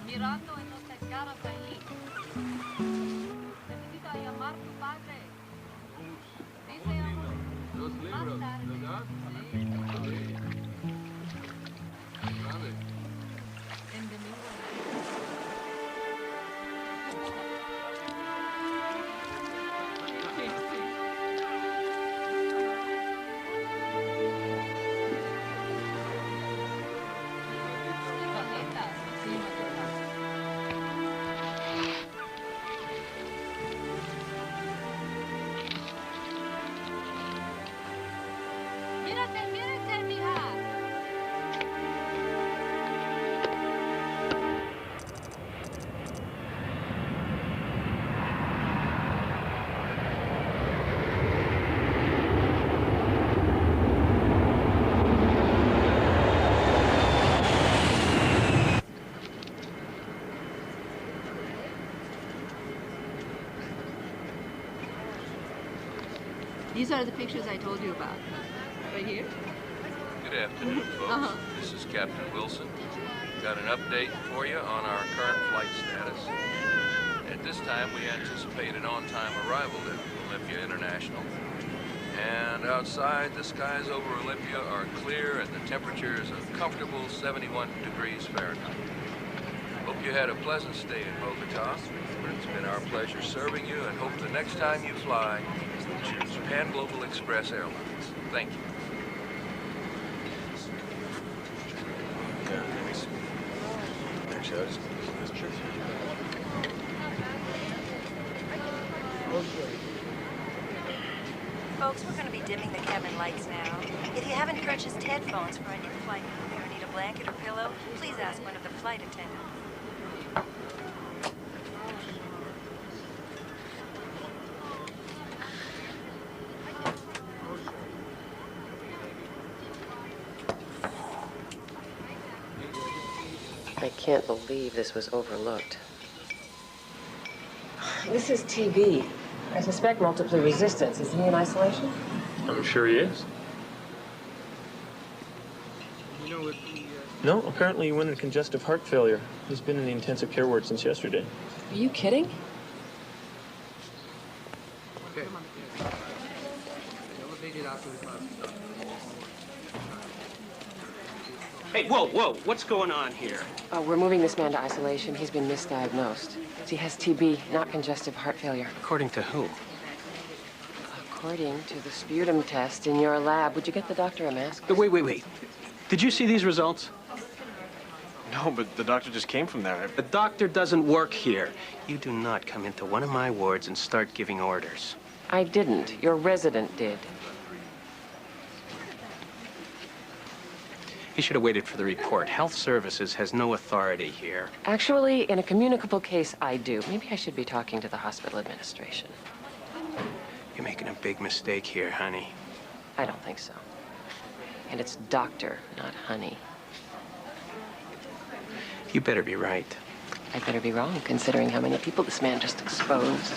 Mirando en nuestras caras ahí. Necesito llamar a tu padre. Dice amor. 2 libros, ¿verdad? Sí. Vale. En domingo. These are the pictures I told you about. Right here? Good afternoon, folks. This is Captain Wilson. Got an update for you on our current flight status. At this time, we anticipate an on-time arrival at Olympia International. And outside, the skies over Olympia are clear and the temperature is a comfortable 71 degrees Fahrenheit. Hope you had a pleasant stay in Bogota. It's been our pleasure serving you and hope the next time you fly, choose Pan Global Express Airlines. Thank you. Yeah, let me see. Actually, I just... Folks, we're going to be dimming the cabin lights now. If you haven't purchased headphones for a new flight or need a blanket or pillow, please ask one of the flight attendants. I can't believe this was overlooked. This is TB. I suspect multiple resistance. Is he in isolation? I'm sure he is. No, apparently he went in congestive heart failure. He's been in the intensive care ward since yesterday. Are you kidding? Okay. Elevated out to the closet. Hey, whoa, what's going on here? We're moving this man to isolation. He's been misdiagnosed. He has TB, not congestive heart failure. According to who? According to the sputum test in your lab. Would you get the doctor a mask? Wait. Did you see these results? No, but the doctor just came from there. The doctor doesn't work here. You do not come into one of my wards and start giving orders. I didn't. Your resident did. He should have waited for the report. Health Services has no authority here. Actually, in a communicable case, I do. Maybe I should be talking to the hospital administration. You're making a big mistake here, honey. I don't think so. And it's doctor, not honey. You better be right. I better be wrong, considering how many people this man just exposed.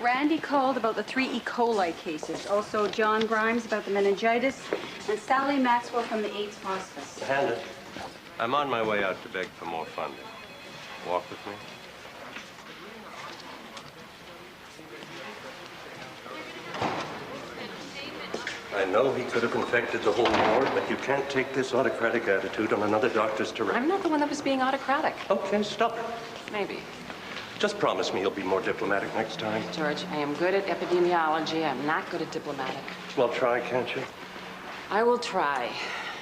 Randy called about the 3 E. coli cases. Also, John Grimes about the meningitis, and Sally Maxwell from the AIDS hospice. Hannah, I'm on my way out to beg for more funding. Walk with me? I know he could have infected the whole ward, but you can't take this autocratic attitude on another doctor's terrain. I'm not the one that was being autocratic. Okay, stop it. Maybe. Just promise me you'll be more diplomatic next time. George, I am good at epidemiology. I'm not good at diplomatic. Well, try, can't you? I will try.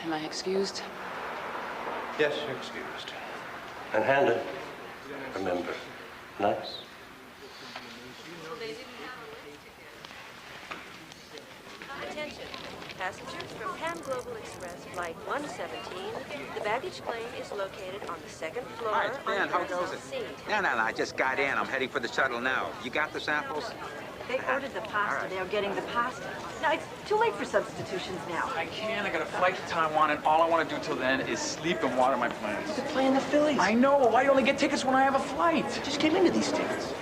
Am I excused? Yes, you're excused. And Hannah, remember, nice. Attention. Passengers from Pan Global Express Flight 117, the baggage claim is located on the 2nd floor. All right, Ben, how goes it? Seat. No, I just got in. I'm heading for the shuttle now. You got the samples? They ordered the pasta. They are getting the pasta. Now, it's too late for substitutions now. I can't. I got a flight to Taiwan, and all I want to do till then is sleep and water my plants. They're playing the Phillies. I know. Why only get tickets when I have a flight? Just get into these tickets.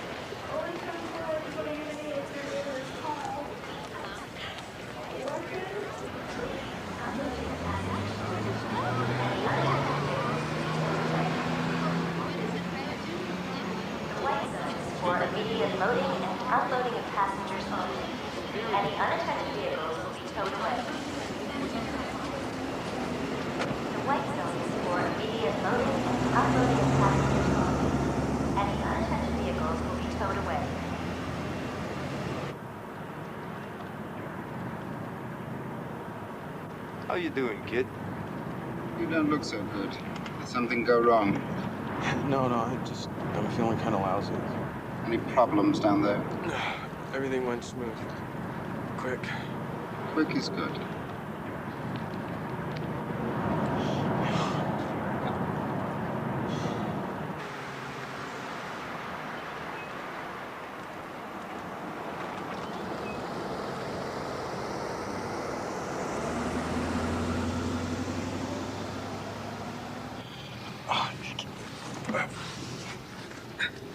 For immediate loading and unloading of passengers only. Any unattended vehicles will be towed away. The white zone is for immediate loading and unloading of passengers only. Any unattended vehicles will be towed away. How you doing, kid? You don't look so good. Did something go wrong? No, I'm feeling kind of lousy. Any problems down there? Everything went smooth. Quick. Quick is good.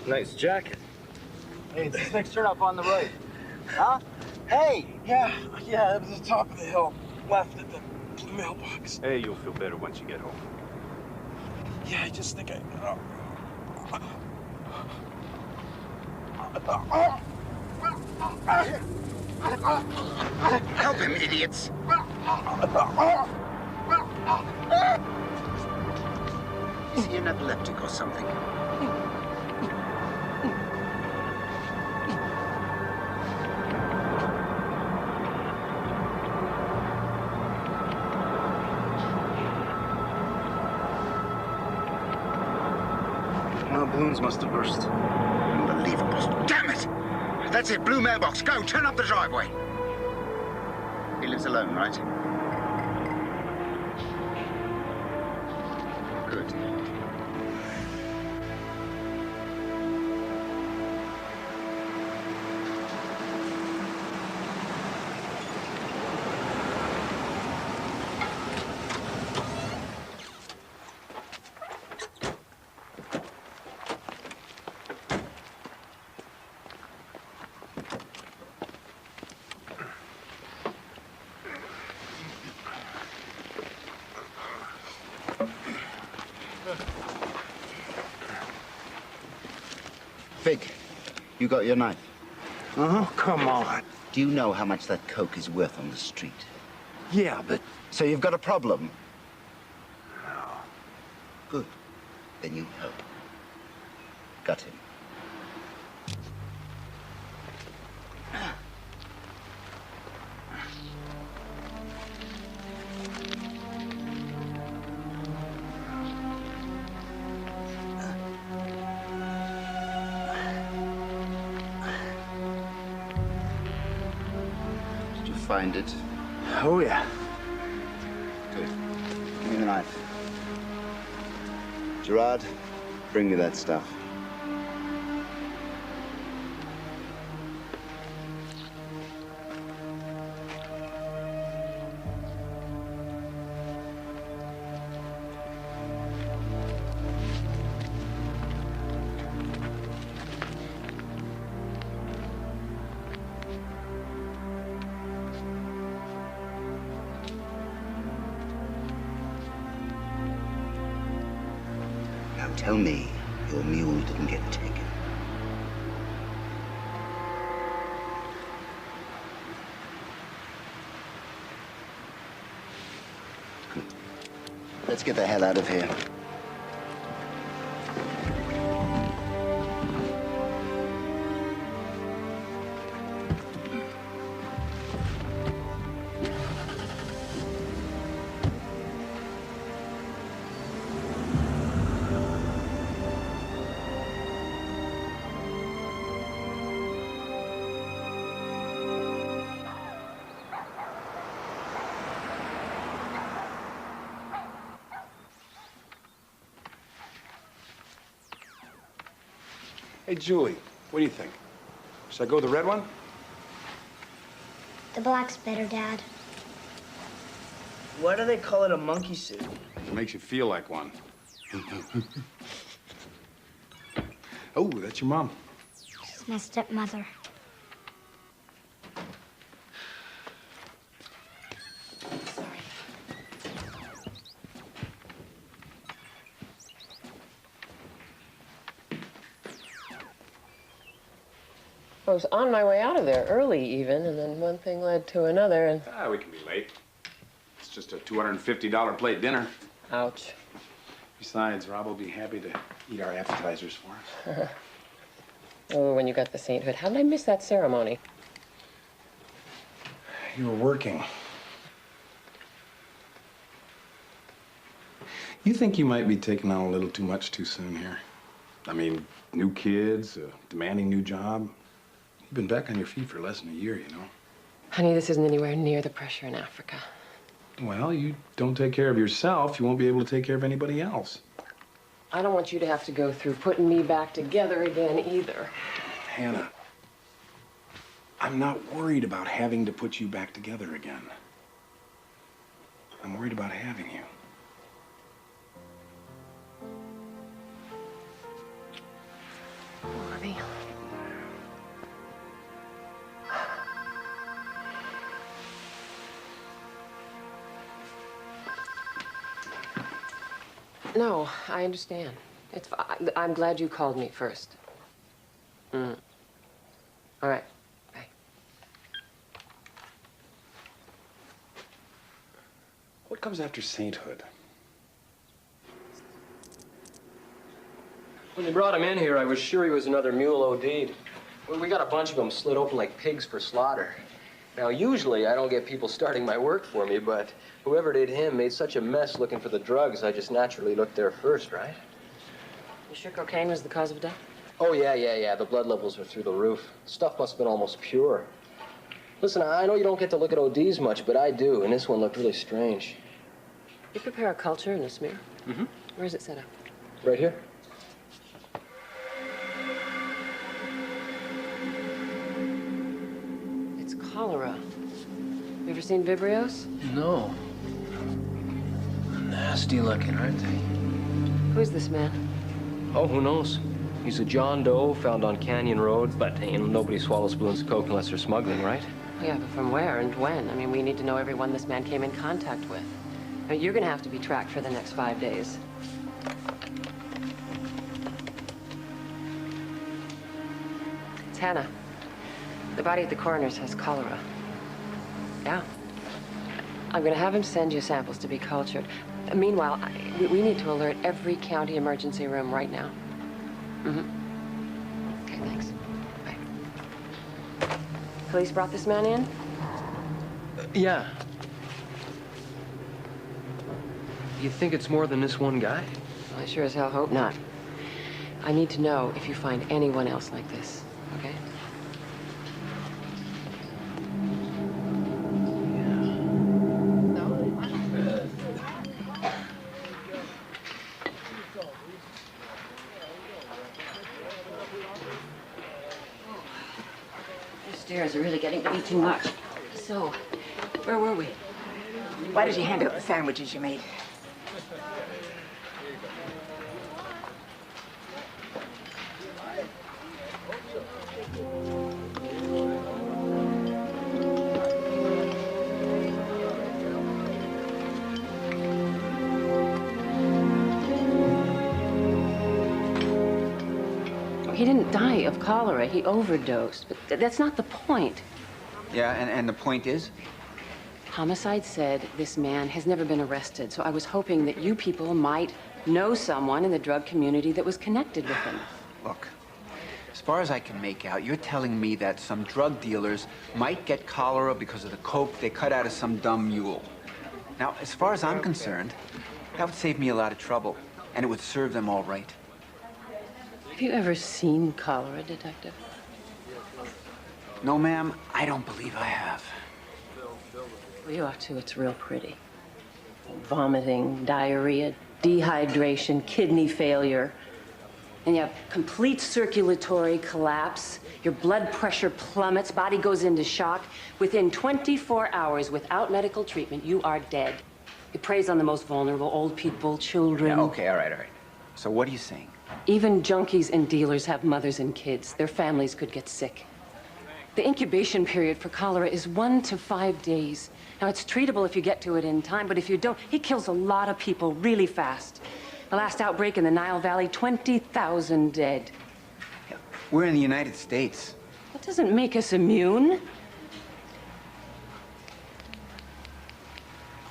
Nice jacket. Hey, it's this next turn up on the right. Huh? Hey! Yeah, it was the top of the hill. Left at the mailbox. Hey, you'll feel better once you get home. Yeah, I just think Help him, idiots! Is he an epileptic or something? Our balloons must have burst. Unbelievable. Damn it! That's it, blue mailbox. Go, turn up the driveway. He lives alone, right? Good. Fig, you got your knife? Oh, come on. Do you know how much that coke is worth on the street? Yeah, but... So you've got a problem? No. Good. Then you help. Got him. Find it? Oh, yeah. Good. Give me the knife. Gerard, bring me that stuff. Tell me your mule didn't get taken. Good. Let's get the hell out of here. Hey, Julie, what do you think? Should I go with the red one? The black's better, Dad. Why do they call it a monkey suit? It makes you feel like one. Oh, that's your mom. She's my stepmother. I was on my way out of there early even, and then one thing led to another, and... Ah, we can be late. It's just a $250 plate dinner. Ouch. Besides, Rob will be happy to eat our appetizers for us. Oh, when you got the sainthood. How did I miss that ceremony? You were working. You think you might be taking on a little too much too soon here? I mean, new kids, a demanding new job. You've been back on your feet for less than a year, you know. Honey, this isn't anywhere near the pressure in Africa. Well, you don't take care of yourself, you won't be able to take care of anybody else. I don't want you to have to go through putting me back together again either. Hannah, I'm not worried about having to put you back together again. I'm worried about having you. Honey. No, I understand. It's I'm glad you called me first. All right. Bye. What comes after sainthood? When they brought him in here, I was sure he was another mule OD'd. We got a bunch of them slit open like pigs for slaughter. Now, usually I don't get people starting my work for me, but whoever did him made such a mess looking for the drugs, I just naturally looked there first, right? You sure cocaine was the cause of death? Oh, yeah. The blood levels were through the roof. Stuff must have been almost pure. Listen, I know you don't get to look at ODs much, but I do, and this one looked really strange. You prepare a culture in a smear? Mm-hmm. Where is it set up? Right here. It's cholera. You ever seen Vibrios? No. Nasty looking, aren't they? Who's this man? Oh, who knows? He's a John Doe found on Canyon Road, but nobody swallows balloons of coke unless they're smuggling, right? Yeah, but from where and when? I mean, we need to know everyone this man came in contact with. I mean, you're gonna have to be tracked for the next 5 days. It's Hannah. The body at the coroner's has cholera. Yeah. I'm gonna have him send you samples to be cultured. Meanwhile, we need to alert every county emergency room right now. Okay, thanks. Bye. Police brought this man in? Yeah. You think it's more than this one guy? Well, I sure as hell hope not. I need to know if you find anyone else like this, okay? These stairs are really getting to be too much. So, where were we? Why did you hand out the sandwiches you made? He didn't die of cholera. He overdosed. But that's not the point. Yeah, and the point is? Homicide said this man has never been arrested, so I was hoping that you people might know someone in the drug community that was connected with him. Look, as far as I can make out, you're telling me that some drug dealers might get cholera because of the coke they cut out of some dumb mule. Now, as far as I'm concerned, that would save me a lot of trouble, and it would serve them all right. Have you ever seen cholera, Detective? No, ma'am, I don't believe I have. Well, you ought to. It's real pretty. Vomiting, diarrhea, dehydration, kidney failure. And you have complete circulatory collapse. Your blood pressure plummets, body goes into shock. Within 24 hours, without medical treatment, you are dead. It preys on the most vulnerable, old people, children. Yeah, okay, all right. So what are you saying? Even junkies and dealers have mothers and kids. Their families could get sick. The incubation period for cholera is 1 to 5 days. Now, it's treatable if you get to it in time, but if you don't, it kills a lot of people really fast. The last outbreak in the Nile Valley, 20,000 dead. We're in the United States. That doesn't make us immune.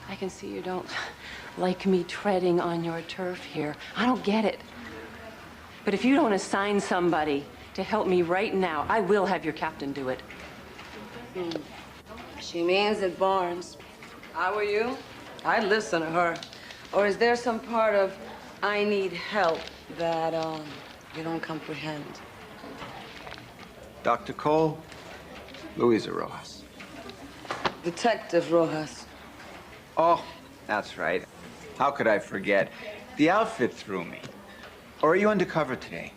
I can see you don't like me treading on your turf here. I don't get it. But if you don't assign somebody to help me right now, I will have your captain do it. She means it, Barnes. How are you? I'd listen to her. Or is there some part of I need help that you don't comprehend? Dr. Cole, Luisa Rojas. Detective Rojas. Oh, that's right. How could I forget? The outfit threw me. Or are you undercover today?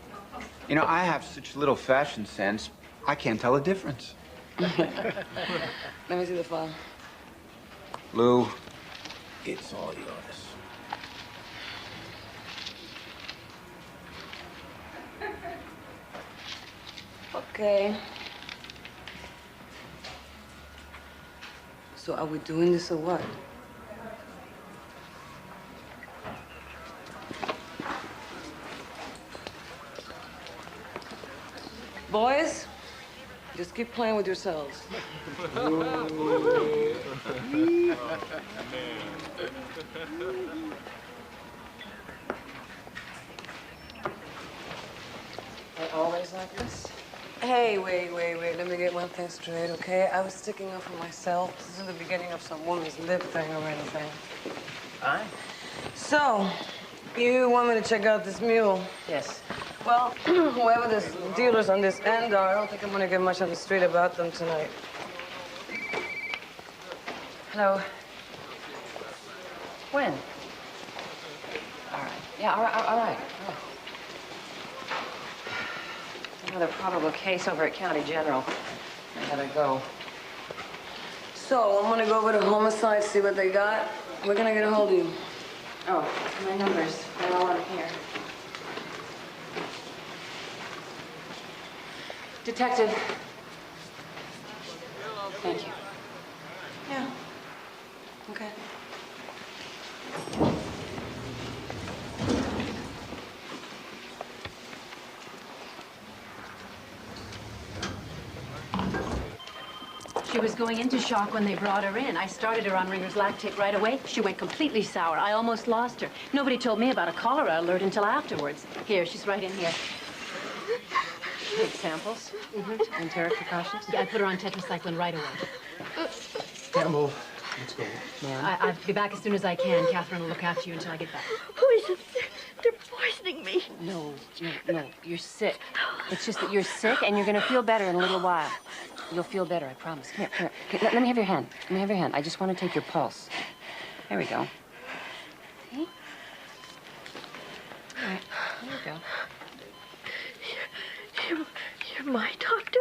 You know, I have such little fashion sense, I can't tell the difference. Let me see the file. Lou, it's all yours. Okay. So are we doing this or what? Boys, just keep playing with yourselves. They always like this? Hey, wait. Let me get one thing straight, okay? I was sticking up for myself. This isn't the beginning of some woman's lip thing or anything. Aye. So, you want me to check out this mule? Yes. Well, whoever the dealers on this end are, I don't think I'm gonna get much on the street about them tonight. Hello. When? All right. Yeah, all right. Oh. Another probable case over at County General. I gotta go. So, I'm gonna go over to homicide, see what they got. We're gonna get a hold of you. Oh, my numbers. They're all on here. Detective. Thank you. Yeah. Okay. She was going into shock when they brought her in. I started her on Ringer's lactate right away. She went completely sour. I almost lost her. Nobody told me about a cholera alert until afterwards. Here, she's right in here. Take samples? Mm-hmm. Enteric precautions? Yeah, I put her on tetracycline right away. Campbell, let's go. I'll be back as soon as I can. Catherine will look after you until I get back. Poison. They're poisoning me. No. You're sick. It's just that you're sick, and you're going to feel better in a little while. You'll feel better, I promise. Come here. Let me have your hand. I just want to take your pulse. There we go. See? All right. There you go. You're my doctor?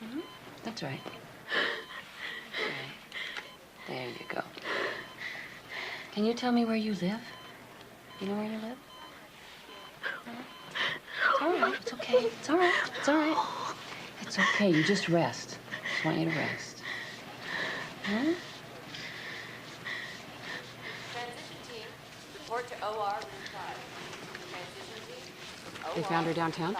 Mm-hmm. That's right. There you go. Can you tell me where you live? You know where you live? It's all right. It's okay. It's all right. It's all right. It's okay. You just rest. I just want you to rest. Huh? Transition team, report to OR room 5. Transition team, They found her downtown?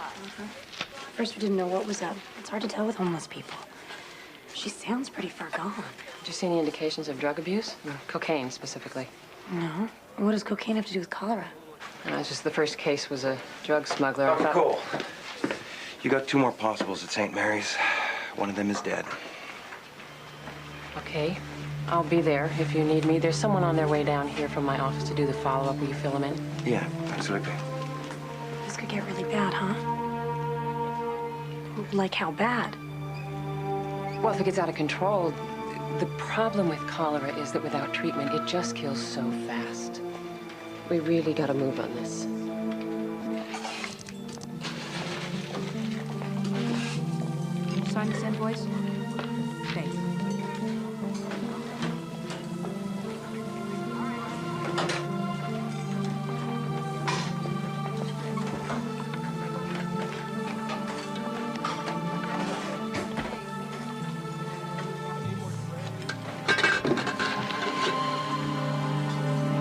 First, we didn't know what was up. It's hard to tell with homeless people. She sounds pretty far gone. Did you see any indications of drug abuse? Cocaine, specifically. No. What does cocaine have to do with cholera? It's just the first case was a drug smuggler. Dr. Cole, you got 2 more possibles at St. Mary's. One of them is dead. Okay. I'll be there if you need me. There's someone on their way down here from my office to do the follow-up. Will you fill them in? Yeah, absolutely. This could get really bad, huh? Like how bad? Well, if it gets out of control, the problem with cholera is that without treatment, it just kills so fast. We really got to move on this. sign this invoice? Thanks.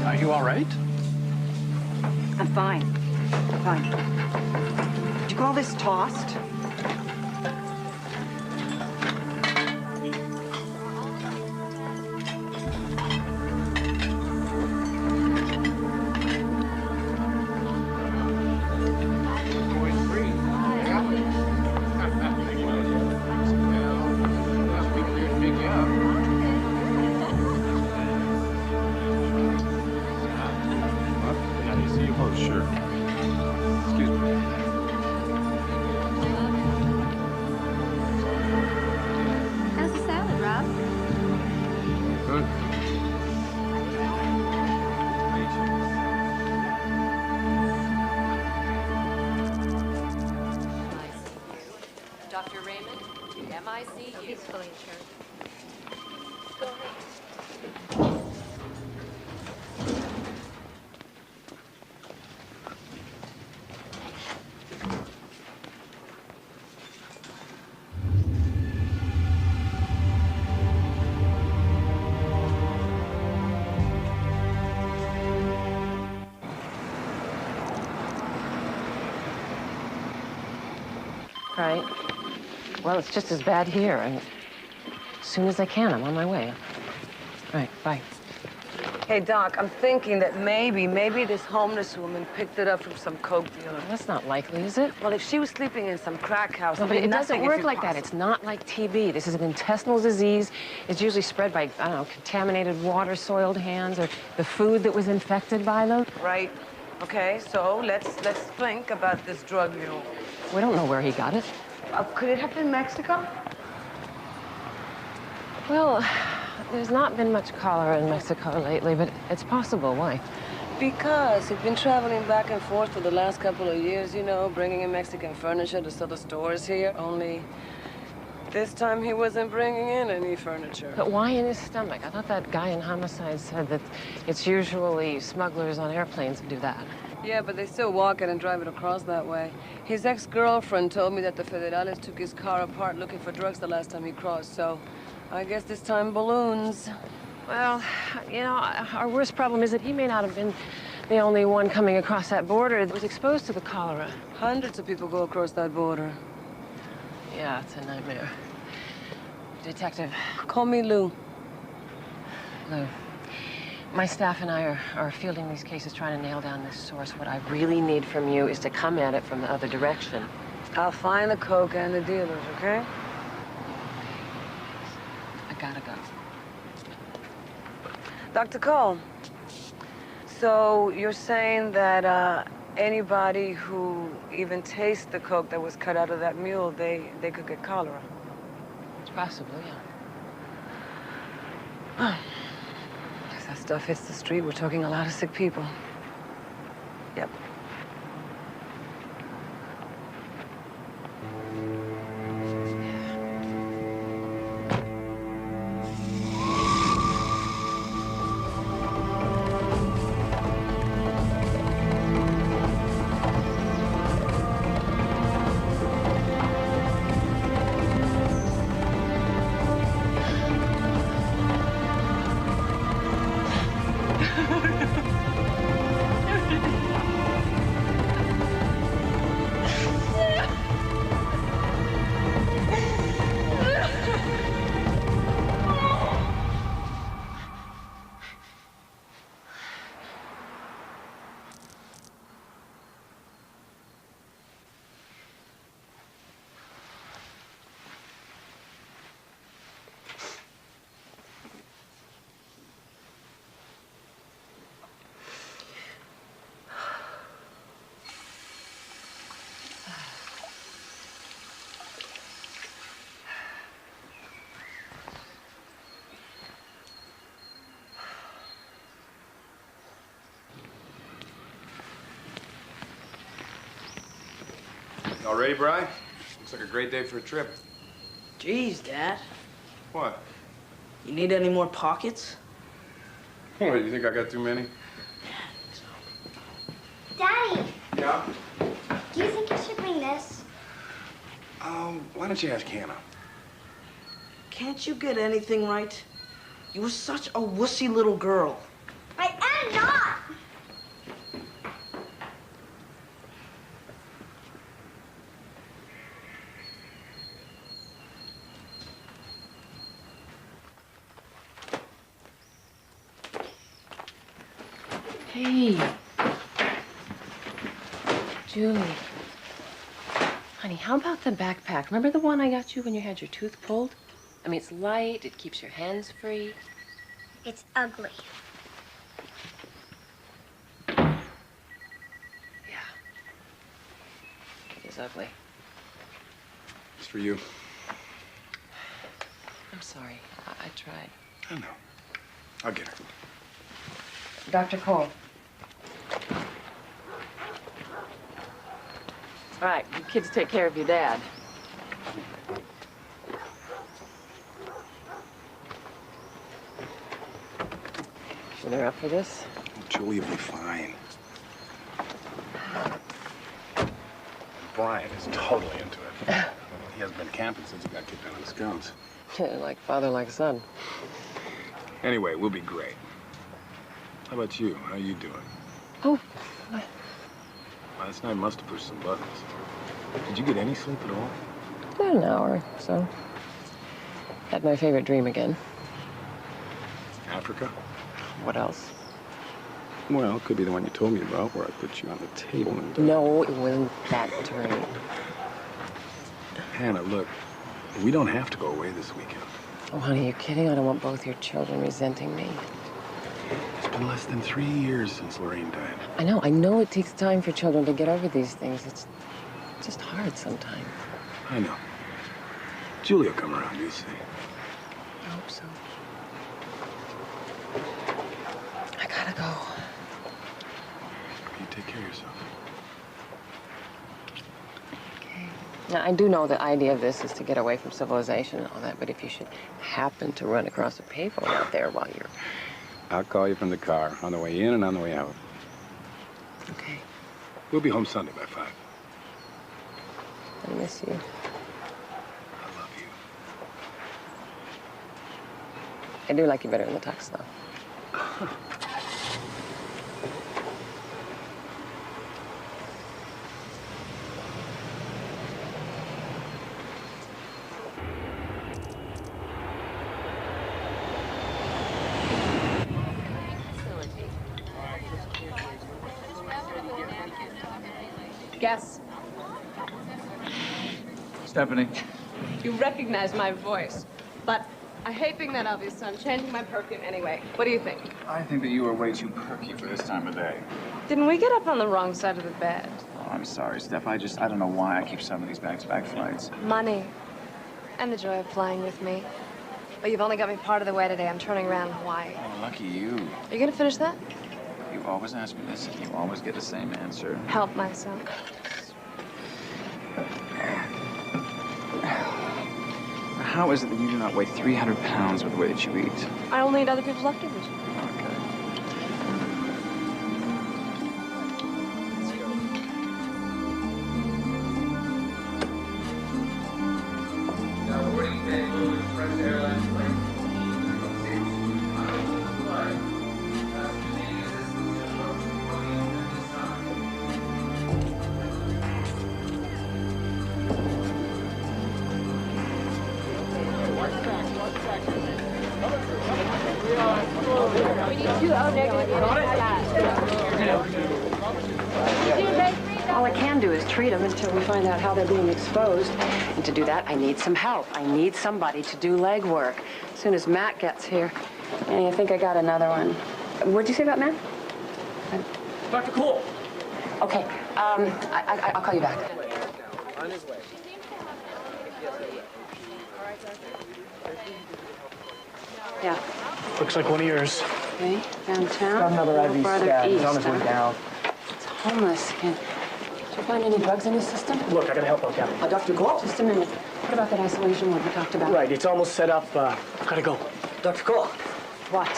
Are you all right? I'm fine. I'm fine. Did you call this tossed? Oh, sure. Excuse me. How's the salad, Rob? Good. Dr. Raymond, MICU. He's fully insured. Right. Well, it's just as bad here, and as soon as I can, I'm on my way. Right, bye. Hey, Doc, I'm thinking that maybe this homeless woman picked it up from some coke dealer. That's not likely, is it? Well, if she was sleeping in some crack house, No, but it doesn't work like that. possible. It's not like TB. This is an intestinal disease. It's usually spread by, I don't know, contaminated water, soiled hands, or the food that was infected by them. Right. Okay, so let's think about this drug mule. We don't know where he got it. Could it have been Mexico? Well, there's not been much cholera in Mexico lately, but it's possible. Why? Because he'd been traveling back and forth for the last couple of years, you know, bringing in Mexican furniture to sell the stores here. Only this time he wasn't bringing in any furniture. But why in his stomach? I thought that guy in homicide said that it's usually smugglers on airplanes who do that. Yeah, but they still walk it and drive it across that way. His ex-girlfriend told me that the Federales took his car apart looking for drugs the last time he crossed, so I guess this time balloons. Well, you know, our worst problem is that he may not have been the only one coming across that border that was exposed to the cholera. Hundreds of people go across that border. Yeah, it's a nightmare. Detective. Call me Lou. Lou. My staff and I are fielding these cases, trying to nail down this source. What I really need from you is to come at it from the other direction. I'll find the coke and the dealers, okay? I gotta go. Dr. Cole, so you're saying that anybody who even tastes the coke that was cut out of that mule, they could get cholera? It's possible, yeah. If that stuff hits the street, we're talking a lot of sick people. Yep. All ready, Bri? Looks like a great day for a trip. Jeez, Dad. What? You need any more pockets? What, you think I got too many? Daddy, Yeah? do you think I should bring this? Why don't you ask Hannah? Can't you get anything right? You were such a wussy little girl. I am not! Hey. Julie. Honey, how about the backpack? Remember the one I got you when you had your tooth pulled? I mean, it's light, it keeps your hands free. It's ugly. Yeah. It is ugly. It's for you. I'm sorry. I tried. I know. I'll get her. Dr. Cole. All right, you kids take care of your dad. Sure they're up for this? Julie will be fine. Brian is totally into it. He hasn't been camping since he got kicked out of the Scouts. Like father, like son. Anyway, we'll be great. How about you? How you doing? Oh. Last night must have pushed some buttons. Did you get any sleep at all? About an hour or so. Had my favorite dream again. Africa? What else? Well, it could be the one you told me about, where I put you on the table and... No, it wasn't that dream. Hannah, look, we don't have to go away this weekend. Oh, honey, you're kidding? I don't want both your children resenting me. It's been less than 3 years since Lorraine died. I know it takes time for children to get over these things. It's just hard sometimes. I know. Julie will come around, you see. I hope so. I gotta go. You take care of yourself. Okay. Now, I do know the idea of this is to get away from civilization and all that, but if you should happen to run across a payphone out there while you're... I'll call you from the car, on the way in and on the way out. Okay. We'll be home Sunday by 5. I miss you. I love you. I do like you better in the tux, though. Guess. Stephanie. You recognize my voice, but I hate being that obvious, so I'm changing my perfume anyway. What do you think? I think that you are way too perky for this time of day. Didn't we get up on the wrong side of the bed? Oh, I'm sorry, Steph. I don't know why I keep some of these back-to-back flights. Money. And the joy of flying with me. But you've only got me part of the way today. I'm turning around in Hawaii. Oh, lucky you. Are you gonna finish that? You always ask me this, and you always get the same answer. Help myself. How is it that you do not weigh 300 pounds with the way that you eat? I only eat other people's leftovers. All I can do is treat them until we find out how they're being exposed. And to do that, I need some help. I need somebody to do leg work. As soon as Matt gets here. Hey, I think I got another one. What'd you say about Matt? Dr. Cole! Okay, I'll call you back. On his way. Yeah. Looks like one of yours. Okay, downtown. Got another IV Farther stab. He's east, on his way huh? down. It's homeless. Did you find any drugs in his system? Look, I gotta help out, Captain. Dr. Cole? Just a minute. What about that isolation ward we talked about? Right, it's almost set up. Gotta go. Dr. Cole. What?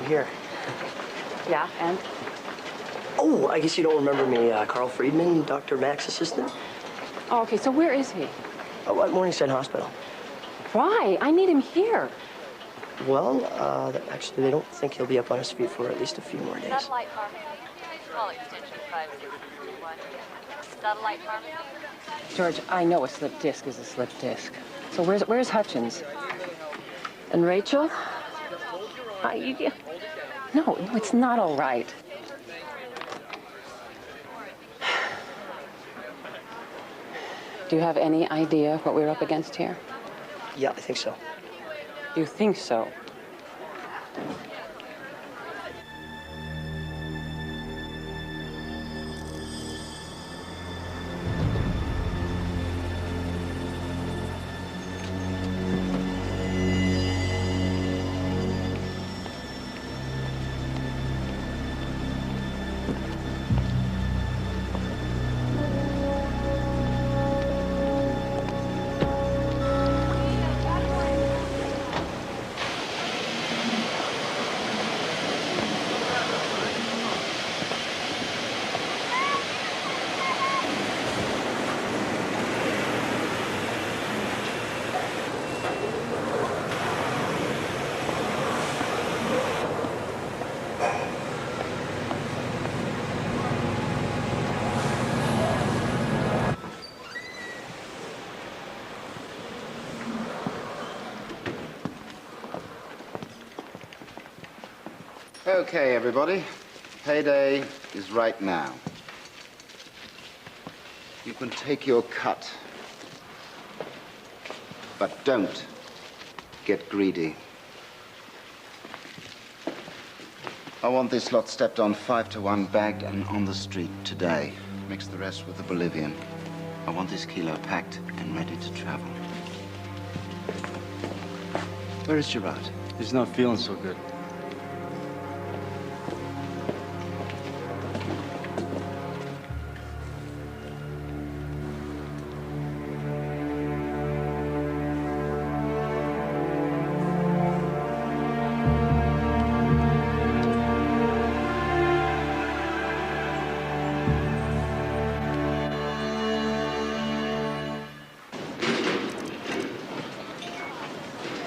Here. Yeah, and? Oh, I guess you don't remember me, Carl Friedman, Dr. Mack's assistant. Oh, okay, so where is he? Oh, at Morningside Hospital. Why? I need him here. Well, actually, they don't think he'll be up on his feet for at least a few more days. Satellite pharmacy. Call extension 561. Satellite pharmacy. George, I know a slip disc is a slip disc. So where's Hutchins? And Rachel? No, it's not all right. Do you have any idea what we're up against here? Yeah, I think so. You think so? Okay, everybody. Payday is right now. You can take your cut. But don't get greedy. I want this lot stepped on 5-to-1, bagged and on the street today. Mix the rest with the Bolivian. I want this kilo packed and ready to travel. Where is Gerard? He's not feeling so good.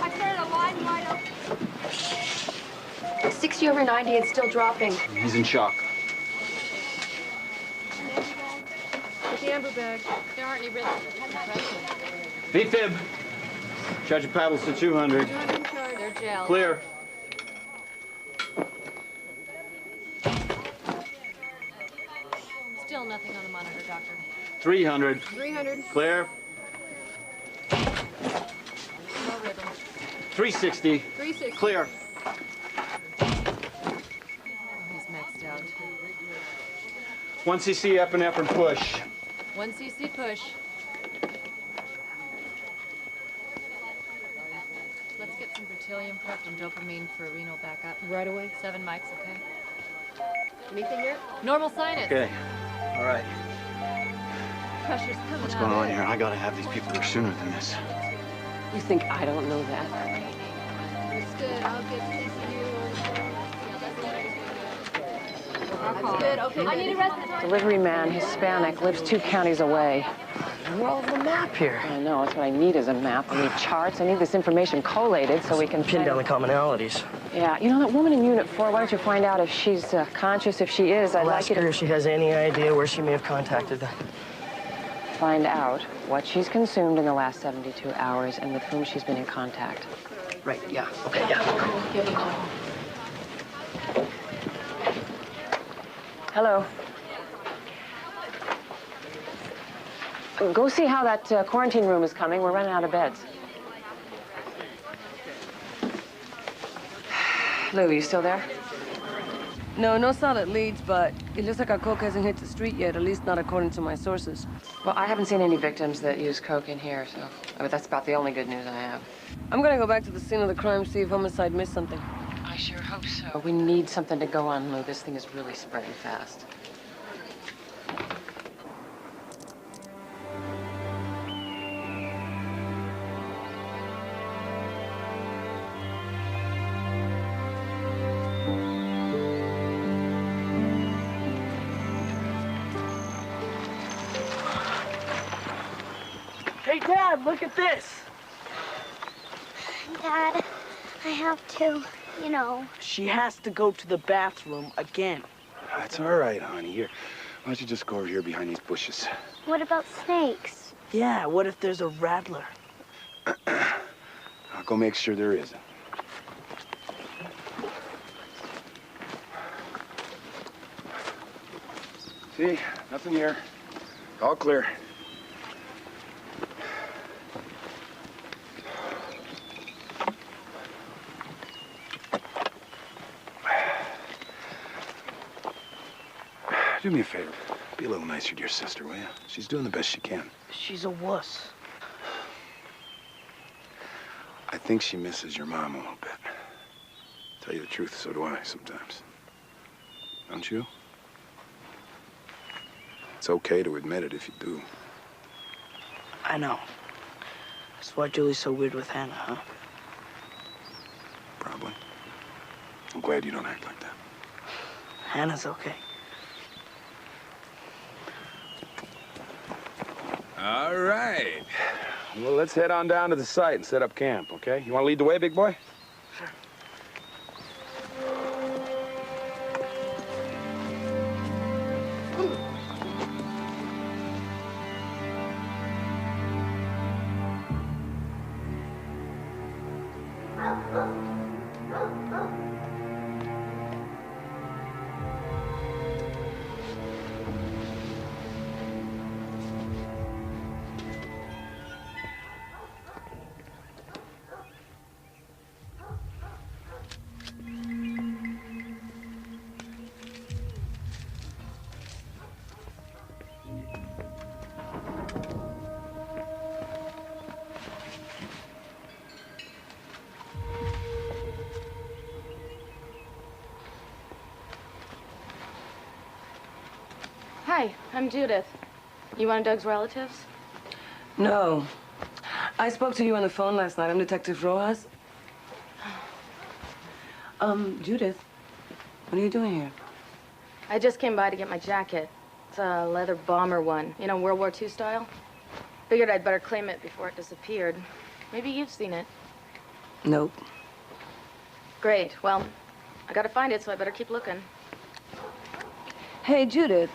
I turned the line right up. 60 over 90 and still dropping. He's in shock. With the amber bag. There aren't any risks. V-fib. Charge your paddles to 200. They're gel. Clear. Still nothing on the monitor, Doctor. 300. 300. Clear. No rhythm. 360. 360. Clear. He's maxed out. 1 cc epinephrine push. 1 cc push. Let's get some beryllium prepped and dopamine for renal backup. Right away? 7 mics, okay? Anything here? Normal sinus. Okay. All right. Pressure's coming What's out. going on here? I gotta have these people here sooner than this. You think I don't know that? It's good. I'll get CCU. That's good. Okay. I need a respiratory. Delivery man, Hispanic, lives 2 counties away. We're all over the map here. I know, that's what I need is a map. I need charts. I need this information collated so we can pin down the commonalities. Yeah, you know that woman in Unit 4, why don't you find out if she's conscious? If she is, I'd I'll like ask you her to if she has any idea where she may have contacted them. find out what she's consumed in the last 72 hours and with whom she's been in contact. Right, yeah. Okay, yeah. Give a call. Hello. Go see how that quarantine room is coming. We're running out of beds. Lou, you still there? No, no solid leads, but it looks like our coke hasn't hit the street yet, at least not according to my sources. Well, I haven't seen any victims that use coke in here, so but that's about the only good news I have. I'm gonna go back to the scene of the crime, see if homicide missed something. I sure hope so. We need something to go on, Lou. This thing is really spreading fast. Hey, Dad, look at this. Dad, I have to, you know. She has to go to the bathroom again. That's all right, honey. Here, why don't you just go over here behind these bushes? What about snakes? Yeah, what if there's a rattler? I'll go make sure there isn't. See? Nothing here. All clear. Do me a favor. Be a little nicer to your sister, will you? She's doing the best she can. She's a wuss. I think she misses your mom a little bit. Tell you the truth, so do I sometimes. Don't you? It's okay to admit it if you do. I know. That's why Julie's so weird with Hannah, huh? Probably. I'm glad you don't act like that. Hannah's okay. All right. Well, let's head on down to the site and set up camp, okay? You want to lead the way, big boy? Sure. Hi, I'm Judith. You one of Doug's relatives? No. I spoke to you on the phone last night. I'm Detective Rojas. Judith, what are you doing here? I just came by to get my jacket. It's a leather bomber one, you know, World War II style. Figured I'd better claim it before it disappeared. Maybe you've seen it. Nope. Great. Well, I gotta find it, so I better keep looking. Hey, Judith.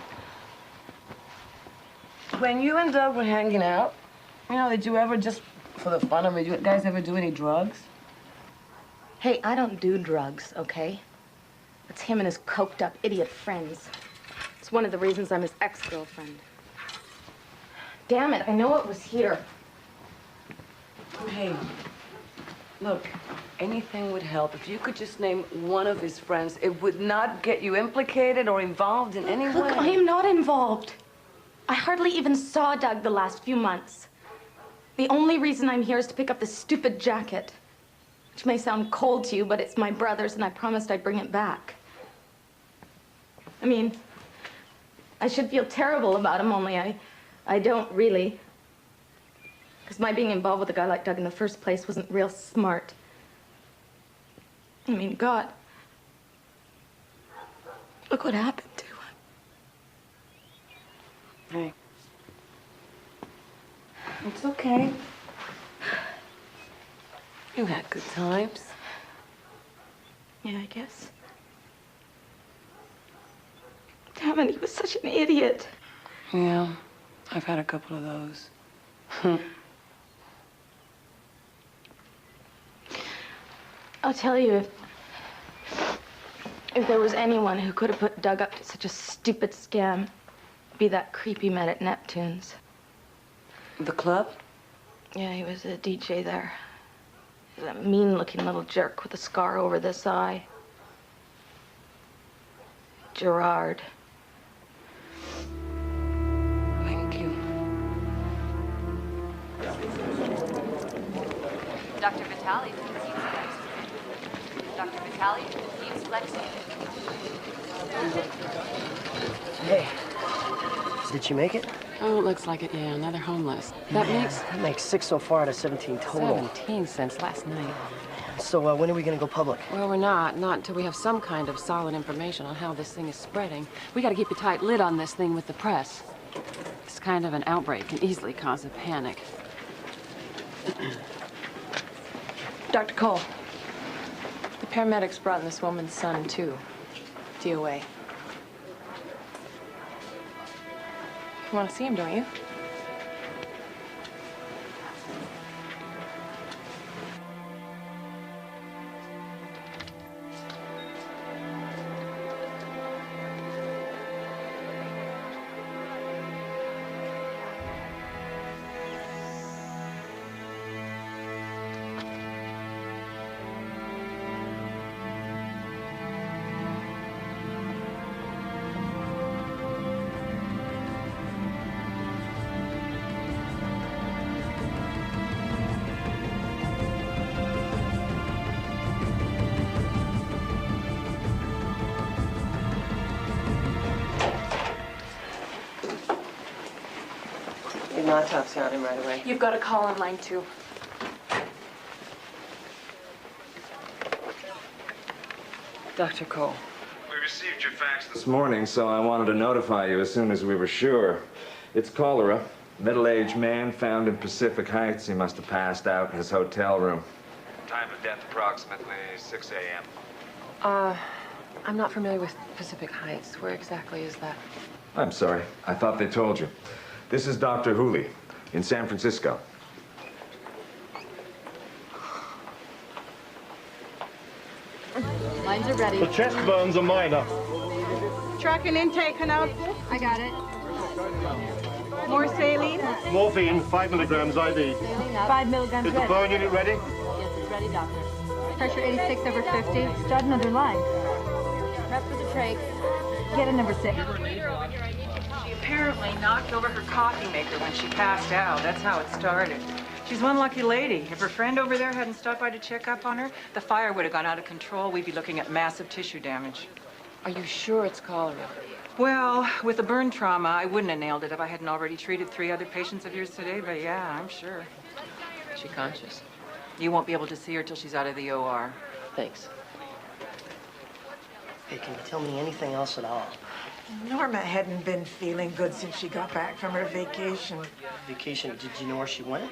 When you and Doug were hanging out, you know, did you ever just, for the fun of it, you guys ever do any drugs? Hey, I don't do drugs, okay? It's him and his coked-up idiot friends. It's one of the reasons I'm his ex-girlfriend. Damn it, I know it was here. Hey, look, anything would help. If you could just name one of his friends, it would not get you implicated or involved in any way. Look, I am not involved. I hardly even saw Doug the last few months. The only reason I'm here is to pick up this stupid jacket. Which may sound cold to you, but it's my brother's, and I promised I'd bring it back. I mean, I should feel terrible about him, only I don't really. Because my being involved with a guy like Doug in the first place wasn't real smart. I mean, God. Look what happened to him. Hey. It's okay. You had good times. Yeah, I guess. Damn it, he was such an idiot. Yeah, I've had a couple of those. I'll tell you, if there was anyone who could have put Doug up to such a stupid scam, it'd be that creep he met at Neptune's. The club? Yeah, he was a DJ there. He's a mean-looking little jerk with a scar over this eye. Gerard. Thank you. Dr. Vitale keeps flexing. Dr. Vitale keeps flexing. Hey, did she make it? Oh, it looks like it, yeah. Another homeless. That makes 6 so far out of 17 total. 17 since last night. So when are we gonna go public? Well, we're not until we have some kind of solid information on how this thing is spreading. We gotta keep a tight lid on this thing with the press. This kind of an outbreak can easily cause a panic. Dr. Cole, the paramedics brought in this woman's son, too. DOA. You want to see him, don't you? An autopsy on him right away. You've got a call on line 2. Dr. Cole. We received your fax this morning, so I wanted to notify you as soon as we were sure. It's cholera. Middle-aged man found in Pacific Heights. He must have passed out in his hotel room. Time of death approximately 6 a.m. I'm not familiar with Pacific Heights. Where exactly is that? I'm sorry. I thought they told you. This is Dr. Hooley in San Francisco. Lines are ready. The chest burns are minor. Tracking intake and output. I got it. More saline. Morphine, 5 milligrams IV. 5 milligrams Is the burn unit ready? Yes, it's ready, doctor. Pressure 86 over 50. Start another line. Prep for the trach. Get a number 6. She apparently knocked over her coffee maker when she passed out. That's how it started. She's one lucky lady. If her friend over there hadn't stopped by to check up on her, the fire would have gone out of control. We'd be looking at massive tissue damage. Are you sure it's cholera? Well, with the burn trauma, I wouldn't have nailed it if I hadn't already treated 3 other patients of yours today, but yeah, I'm sure. Is she conscious? You won't be able to see her till she's out of the OR. Thanks. Hey, can you tell me anything else at all? Norma hadn't been feeling good since she got back from her vacation. Vacation, did you know where she went?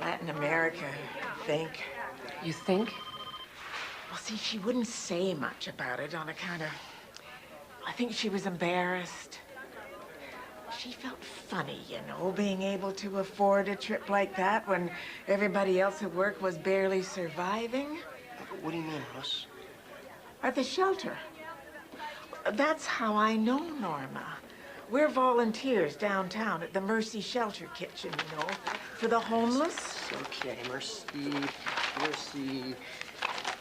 Latin America, I think. You think? Well, see, she wouldn't say much about it on account of... I think she was embarrassed. She felt funny, you know, being able to afford a trip like that when everybody else at work was barely surviving. What do you mean, Russ? At the shelter. That's how I know Norma. We're volunteers downtown at the Mercy Shelter Kitchen, you know, for the homeless. Okay,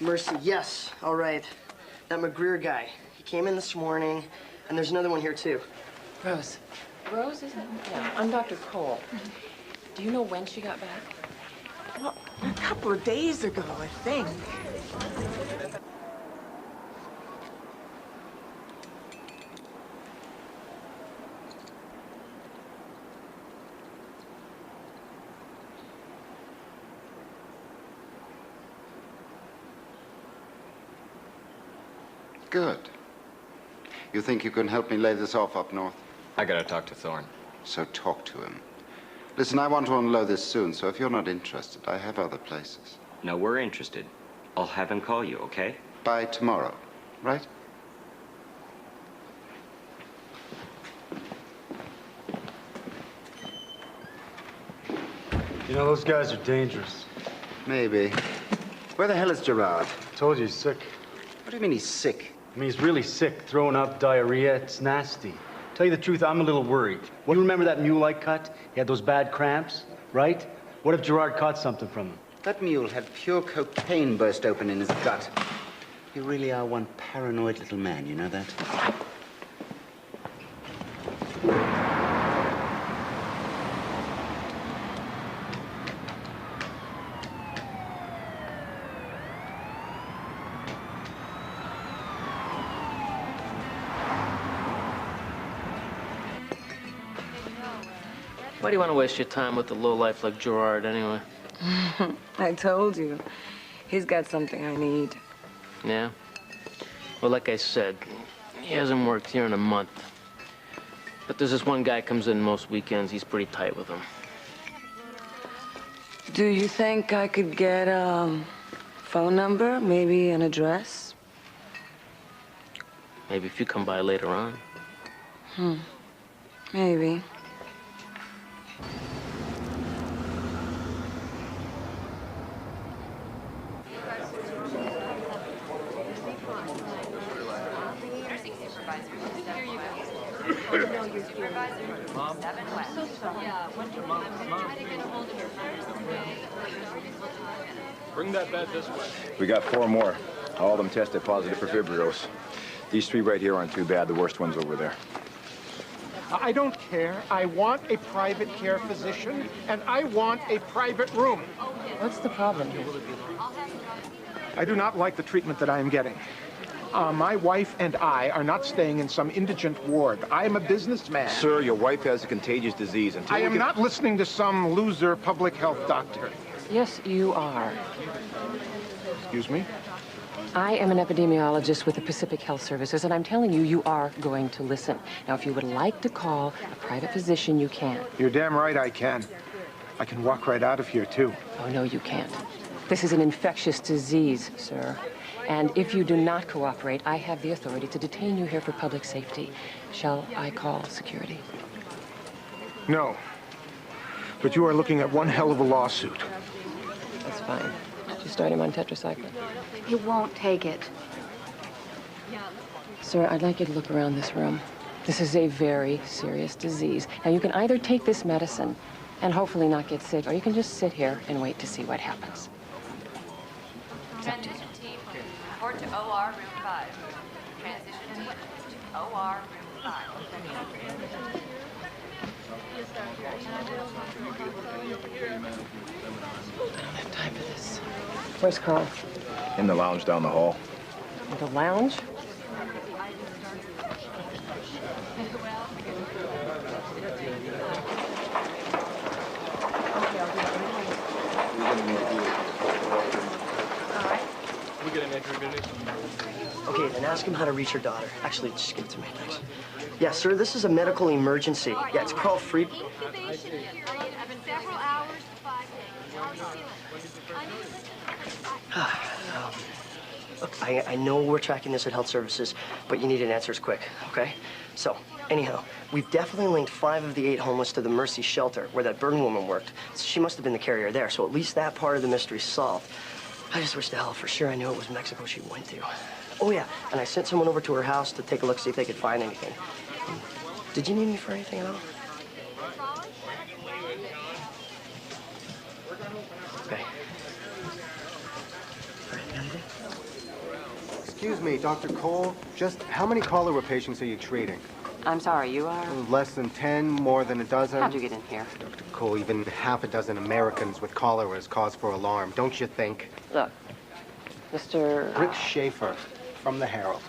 Mercy, yes, all right. That McGreer guy, he came in this morning, and there's another one here, too. Rose. Rose isn't... Yeah, I'm Dr. Cole. Do you know when she got back? Well, a couple of days ago, I think. Good. You think you can help me lay this off up north? I gotta talk to Thorne. So talk to him. Listen, I want to unload this soon, so if you're not interested, I have other places. No, we're interested. I'll have him call you, okay? By tomorrow, right? You know, those guys are dangerous. Maybe. Where the hell is Gerard? I told you he's sick. What do you mean he's sick? I mean, he's really sick, throwing up, diarrhea. It's nasty. Tell you the truth, I'm a little worried. Well, you remember that mule I cut? He had those bad cramps, right? What if Gerard caught something from him? That mule had pure cocaine burst open in his gut. You really are one paranoid little man, you know that? Why do you want to waste your time with a lowlife like Gerard, anyway? I told you. He's got something I need. Yeah? Well, like I said, he hasn't worked here in a month. But there's this one guy comes in most weekends. He's pretty tight with him. Do you think I could get a phone number, maybe an address? Maybe if you come by later on. Maybe. Bring that bed this way. We got 4 more. All of them tested positive for Fibrios. These 3 right here aren't too bad. The worst one's over there. I don't care. I want a private care physician, and I want a private room. What's the problem? I do not like the treatment that I am getting. My wife and I are not staying in some indigent ward. I am a businessman. Sir, your wife has a contagious disease. I am not listening to some loser public health doctor. Yes, you are. Excuse me? I am an epidemiologist with the Pacific Health Services, and I'm telling you, you are going to listen. Now, if you would like to call a private physician, you can. You're damn right I can. I can walk right out of here, too. Oh, no, you can't. This is an infectious disease, sir. And if you do not cooperate, I have the authority to detain you here for public safety. Shall I call security? No. But you are looking at one hell of a lawsuit. That's fine. Did you start him on tetracycline? He won't take it. Sir, I'd like you to look around this room. This is a very serious disease. Now, you can either take this medicine and hopefully not get sick, or you can just sit here and wait to see what happens. Transition team, report to OR room 5. Transition team to OR room 5. I don't have time for this. Where's Carl? In the lounge down the hall. The lounge? We get an entry business. Okay, then ask him how to reach your daughter. Actually, just give it to me, thanks. Yeah, sir, this is a medical emergency. Yeah, it's Carl Fried. Incubation period of several hours to 5 days. How are you feeling? Look, I know we're tracking this at Health Services, but you need an answers quick, okay? So, anyhow, we've definitely linked 5 of the 8 homeless to the Mercy shelter where that Burn woman worked. So she must have been the carrier there, so at least that part of the mystery's solved. I just wish to hell for sure I knew it was Mexico she went to. Oh, yeah, and I sent someone over to her house to take a look, see if they could find anything. Did you need me for anything at all? Okay. Excuse me, Dr. Cole, just how many cholera patients are you treating? I'm sorry, you are? Less than 10, more than a dozen? How'd you get in here? Dr. Cole, even half a dozen Americans with cholera is cause for alarm, don't you think? Look, Mr. Rick Schaefer from the Herald.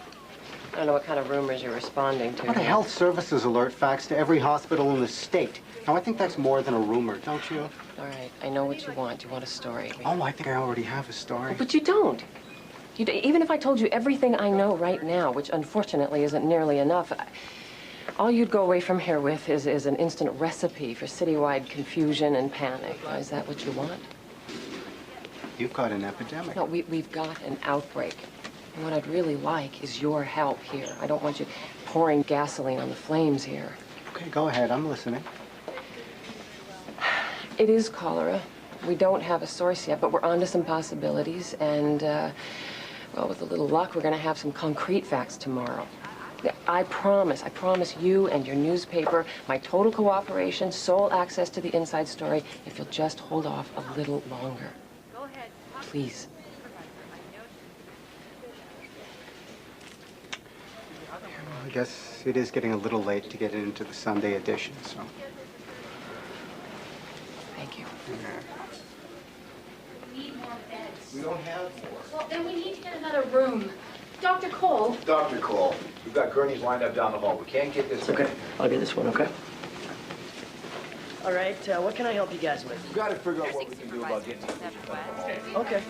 I don't know what kind of rumors you're responding to. What a health services alert fax to every hospital in the state. Now, I think that's more than a rumor, don't you? All right, I know what you want. You want a story. Oh, I think I already have a story. But you don't. Even if I told you everything I know right now, which unfortunately isn't nearly enough, all you'd go away from here with is an instant recipe for citywide confusion and panic. Now, is that what you want? You've got an epidemic. No, we've got an outbreak. And what I'd really like is your help here. I don't want you pouring gasoline on the flames here. Okay, go ahead. I'm listening. It is cholera. We don't have a source yet, but we're onto some possibilities. And, well, with a little luck, we're going to have some concrete facts tomorrow. I promise you and your newspaper my total cooperation, sole access to the inside story, if you'll just hold off a little longer. Go ahead. Please. I guess it is getting a little late to get into the Sunday edition, so. Thank you. We need more beds. We don't have more. Well, then we need to get another room. Dr. Cole. Dr. Cole, we've got gurneys lined up down the hall. We can't get this. Okay, I'll get this one, okay? All right, what can I help you guys with? We've got to figure out what we can do about getting these patients out of the hall. Okay.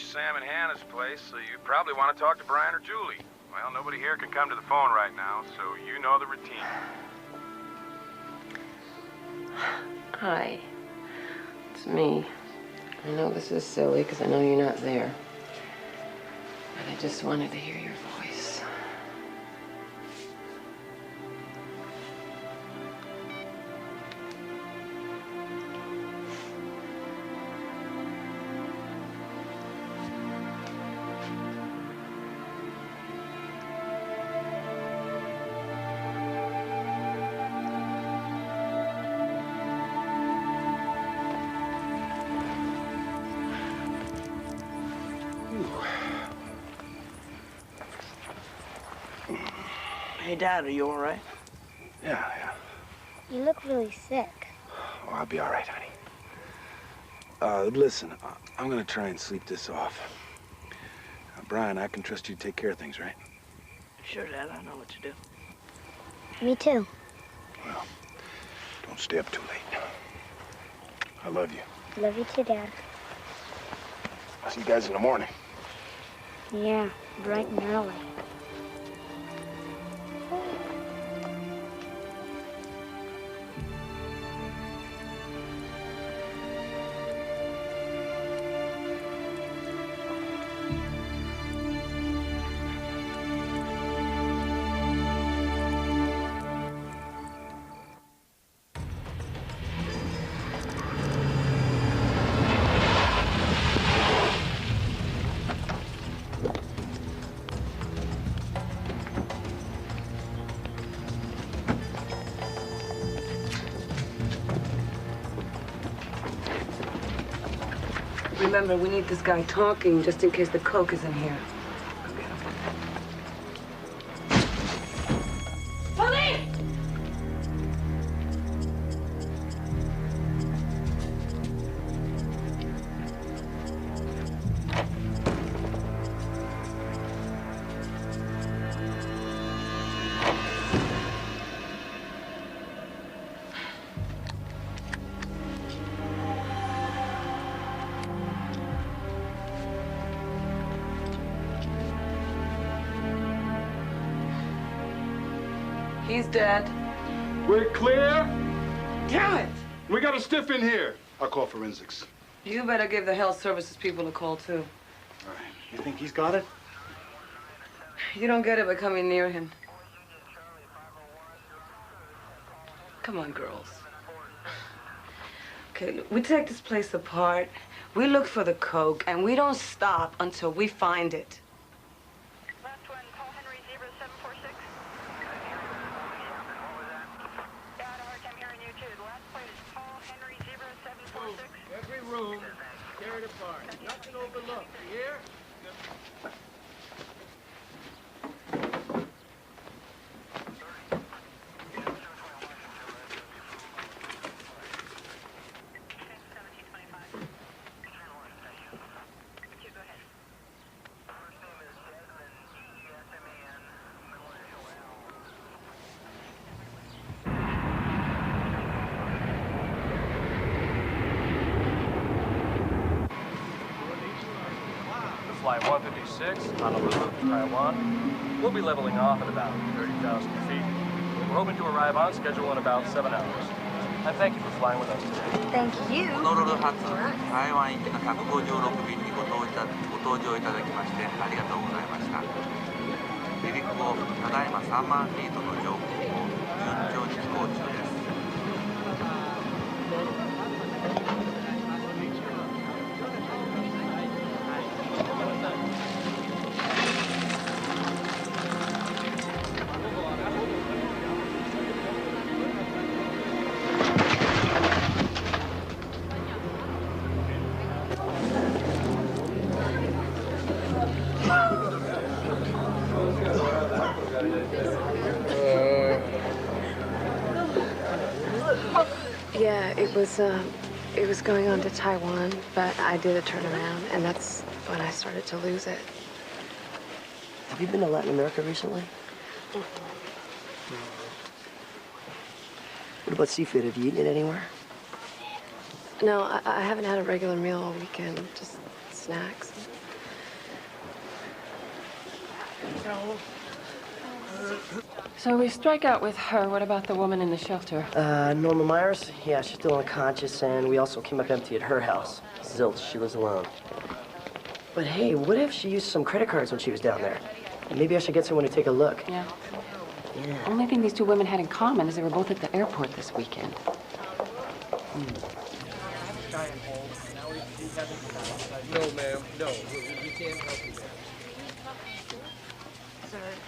reach Sam and Hannah's place, so you probably want to talk to Brian or Julie. Well, nobody here can come to the phone right now, so you know the routine. Hi. It's me. I know this is silly because I know you're not there. But I just wanted to hear your voice. Hey, Dad, are you all right? Yeah. You look really sick. Oh, I'll be all right, honey. Listen, I'm gonna try and sleep this off. Brian, I can trust you to take care of things, right? Sure, Dad, I know what to do. Me too. Well, don't stay up too late. I love you. Love you too, Dad. I'll see you guys in the morning. Yeah, bright and early. Remember, we need this guy talking just in case the coke is in here. Police! He's dead. We're clear? Damn it! We got a stiff in here. I'll call forensics. You better give the health services people a call, too. All right. You think he's got it? You don't get it by coming near him. Come on, girls. Okay, look, we take this place apart. We look for the coke, and we don't stop until we find it. Every room tear it apart. Nothing overlooked. You hear? Flight 156, Honolulu, Taiwan. We'll be leveling off at about 30,000 feet. We're hoping to arrive on schedule in about 7 hours. And thank you for flying with us today. Thank you. ホノルル発台湾行きの156便にご搭乗いただきましてありがとうございました。離陸後、ただいま3万フィートの上空を順調に飛行中です。Yeah, it was going on to Taiwan, but I did a turnaround, and that's when I started to lose it. Have you been to Latin America recently? What about seafood? Have you eaten it anywhere? No, I haven't had a regular meal all weekend, just snacks. So we strike out with her. What about the woman in the shelter? Norma Myers? Yeah, she's still unconscious, and we also came up empty at her house. Zilch, she lives alone. But hey, what if she used some credit cards when she was down there? Maybe I should get someone to take a look. Yeah. Yeah. Only thing these two women had in common is they were both at the airport this weekend. No, ma'am. No, we can't help you there.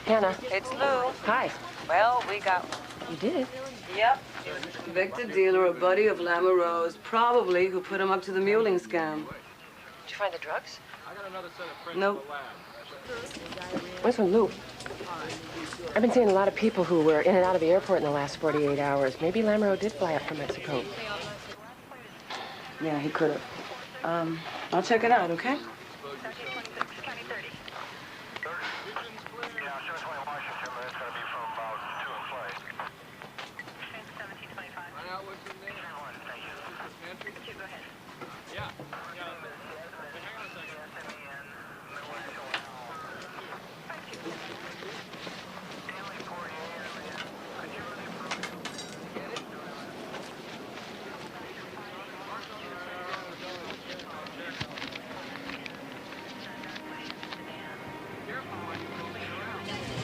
Hannah. It's Lou. Hi. Well, we got... You did? Yep. Victor Dealer, a buddy of Lamoureux's, probably, who put him up to the muling scam. Did you find the drugs? Nope. Listen, Lou. I've been seeing a lot of people who were in and out of the airport in the last 48 hours. Maybe Lamoureux did fly up from Mexico. Yeah, he could have. I'll check it out, okay?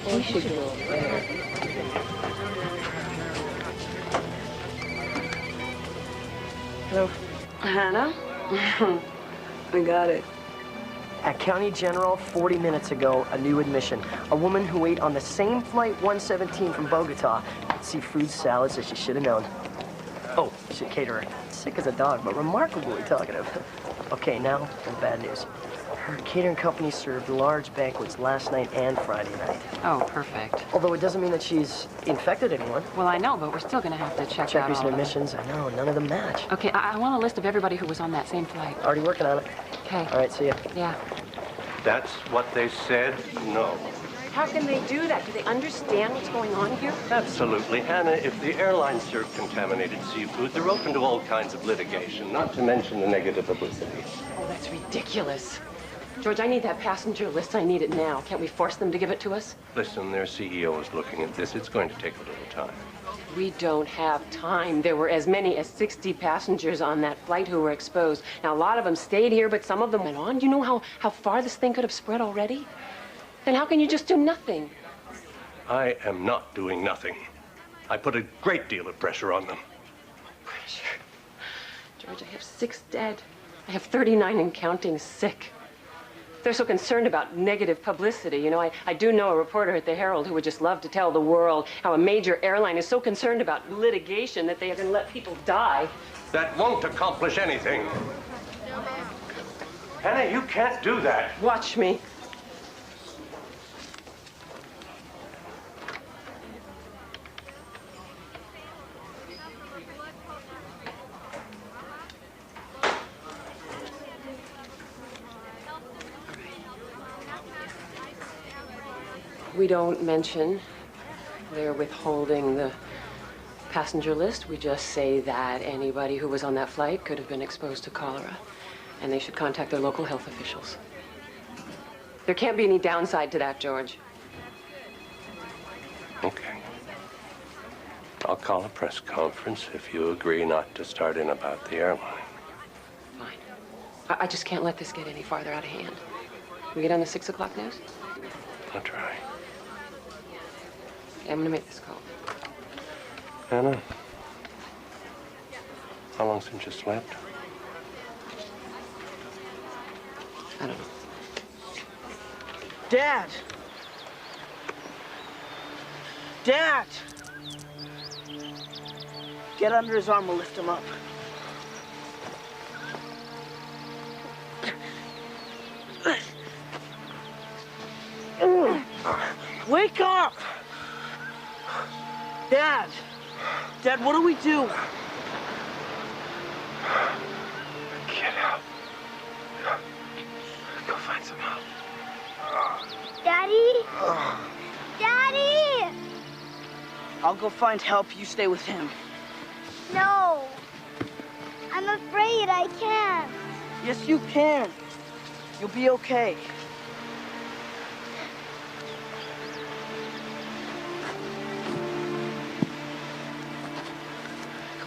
We should go over there. Hello. Hannah? I got it. At County General, 40 minutes ago, a new admission. A woman who ate on the same flight 117 from Bogota had seafood salads that she should have known. Oh, she's a caterer. Sick as a dog, but remarkably talkative. Okay, now for the bad news. Her catering company served large banquets last night and Friday night. Oh, perfect. Although it doesn't mean that she's infected anyone. Well, I know, but we're still going to have to check out recent all of them. admissions. I know, none of them match. Okay, I want a list of everybody who was on that same flight. Already working on it. Okay. All right, see ya. Yeah. That's what they said? No. How can they do that? Do they understand what's going on here? Absolutely, Hannah. If the airline served contaminated seafood, they're open to all kinds of litigation, not to mention the negative publicity. Oh, that's ridiculous. George, I need that passenger list. I need it now. Can't we force them to give it to us? Listen, their CEO is looking at this. It's going to take a little time. We don't have time. There were as many as 60 passengers on that flight who were exposed. Now, a lot of them stayed here, but some of them went on. Do you know how far this thing could have spread already? Then how can you just do nothing? I am not doing nothing. I put a great deal of pressure on them. Pressure? George, I have 6 dead. I have 39 and counting sick. They're so concerned about negative publicity. You know, I do know a reporter at the Herald who would just love to tell the world how a major airline is so concerned about litigation that they are going to let people die. That won't accomplish anything. Hannah, you can't do that. Watch me. We don't mention they're withholding the passenger list. We just say that anybody who was on that flight could have been exposed to cholera, and they should contact their local health officials. There can't be any downside to that, George. Okay. I'll call a press conference if you agree not to start in about the airline. Fine. I just can't let this get any farther out of hand. Can we get on the 6 o'clock news? I'll try. I'm gonna make this call. Hannah, how long since you slept? I don't know. Dad! Dad! Get under his arm, we'll lift him up. Wake up! Dad! Dad, what do we do? Get out. Go find some help. Daddy? Daddy! I'll go find help. You stay with him. No. I'm afraid I can't. Yes, you can. You'll be okay.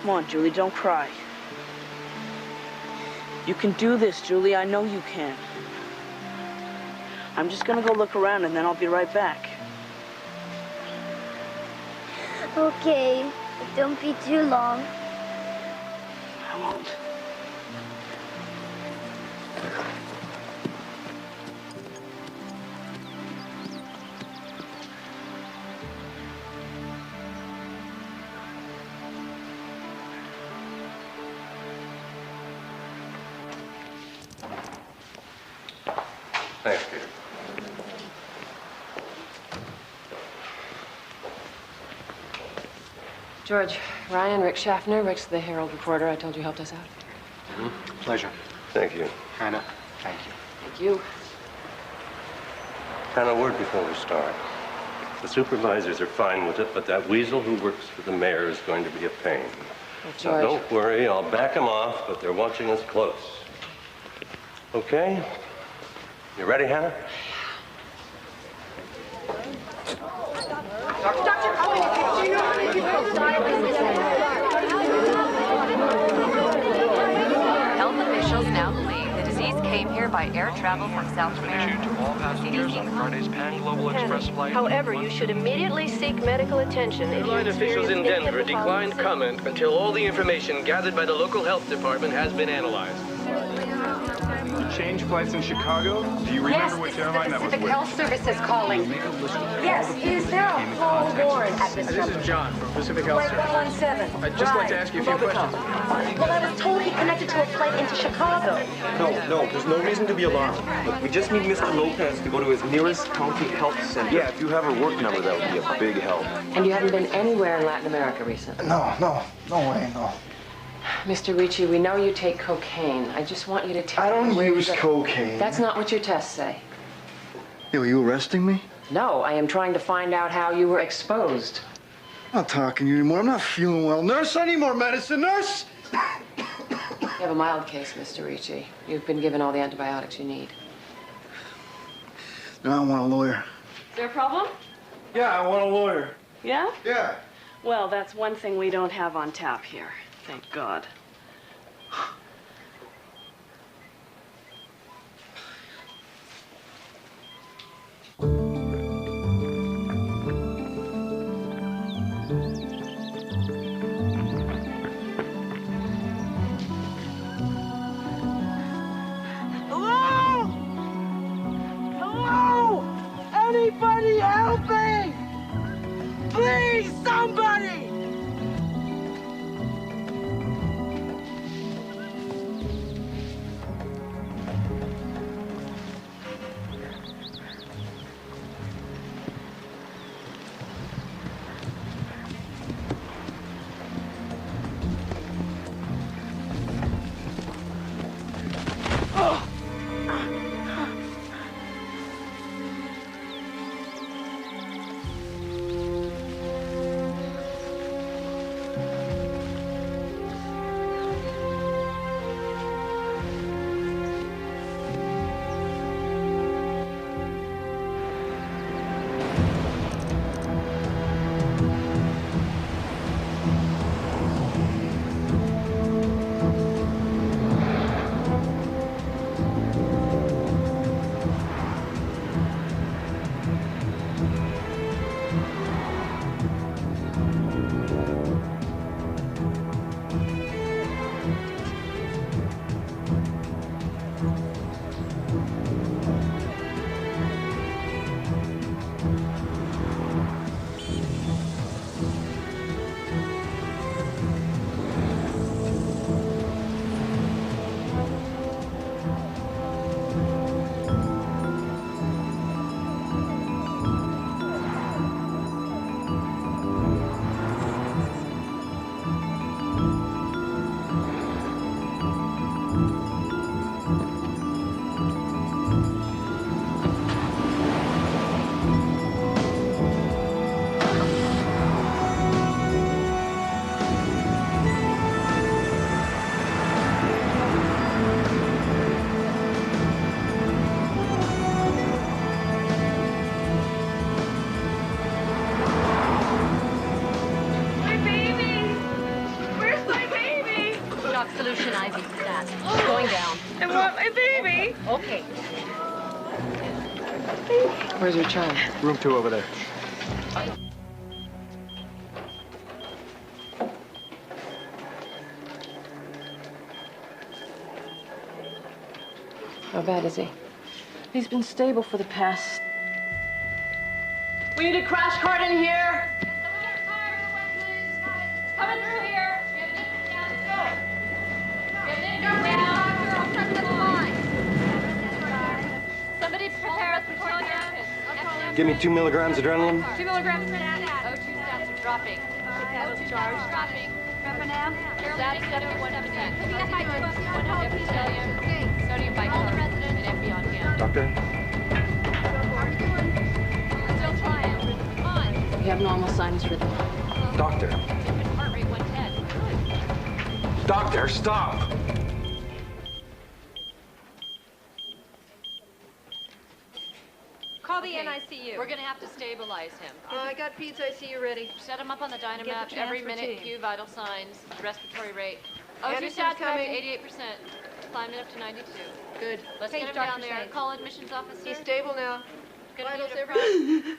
Come on, Julie, don't cry. You can do this, Julie. I know you can. I'm just gonna go look around and then I'll be right back. Okay, but don't be too long. I won't. Thanks, Peter. George, Ryan, Rick Schaffner. Rick's the Herald reporter I told you helped us out. Pleasure. Thank you. Hannah, thank you. Thank you. And a word before we start. The supervisors are fine with it, but that weasel who works for the mayor is going to be a pain. Well, Now, George. don't worry, I'll back him off, but they're watching us close. Okay? You ready, Hannah? Health officials now believe the disease came here by air travel from South America. Issued to all passengers on Friday's Pan Global Express flight. However, you should immediately seek medical attention if you Airline officials in experience any Denver of the declined comment until all the information gathered by the local health department has been analyzed. You changed flights in Chicago? Do you remember which airline that was Pacific with? Health Service is calling. Yes, is there a call warrant at this This is John from Pacific Health Flight Service. 117. I'd just like to ask you a few questions. Well, I was told he connected to a flight into Chicago. No, there's no reason to be alarmed. Look, we just need Mr. Lopez to go to his nearest county health center. Yeah, if you have her work number, that would be a big help. And you haven't been anywhere in Latin America recently? No way, no. Mr. Ricci, we know you take cocaine. I just want you to tell I don't me use cocaine. That's not what your tests say. Yo, you arresting me? No, I am trying to find out how you were exposed. I'm not talking to you anymore. I'm not feeling well. Nurse, I need more medicine. Nurse! You have a mild case, Mr. Ricci. You've been given all the antibiotics you need. No, I want a lawyer. Is there a problem? Yeah, I want a lawyer. Yeah? Yeah. Well, that's one thing we don't have on tap here. Thank God. Hello? Hello? Anybody help me? Please, somebody! lotion ivy for that. Going down. I want my baby. Okay. Where's your child? Room 2 over there. How bad is he? He's been stable for the past... We need a crash cart in here. Coming through here. We have an infant down. Let's go. We have an infant down. Doctor, I'll check the line. Somebody prepare us for infant. Give me 2 milligrams adrenaline. 2 milligrams per stat. O2 stats are dropping. O2 charge dropping. Repanam. Stats 71%. Epithelium. Sodium bicarbonate. And FB on hand. Doctor? Still trying. Come on. We have normal sinus rhythm. Doctor. Heart rate 110. Doctor, stop! Call the NICU. We're gonna have to stabilize him. I got Pete's ICU ready. Set him up on the Get Dynamap the every transfer minute, team. cue vital signs, respiratory rate. O2 Anderson's stats back to coming. 88%. Climbing up to 92. Good. Let's Hey, get him Dr. down there. Sainz. Call admissions officer. He's stable now. Gonna Vitals need a everything.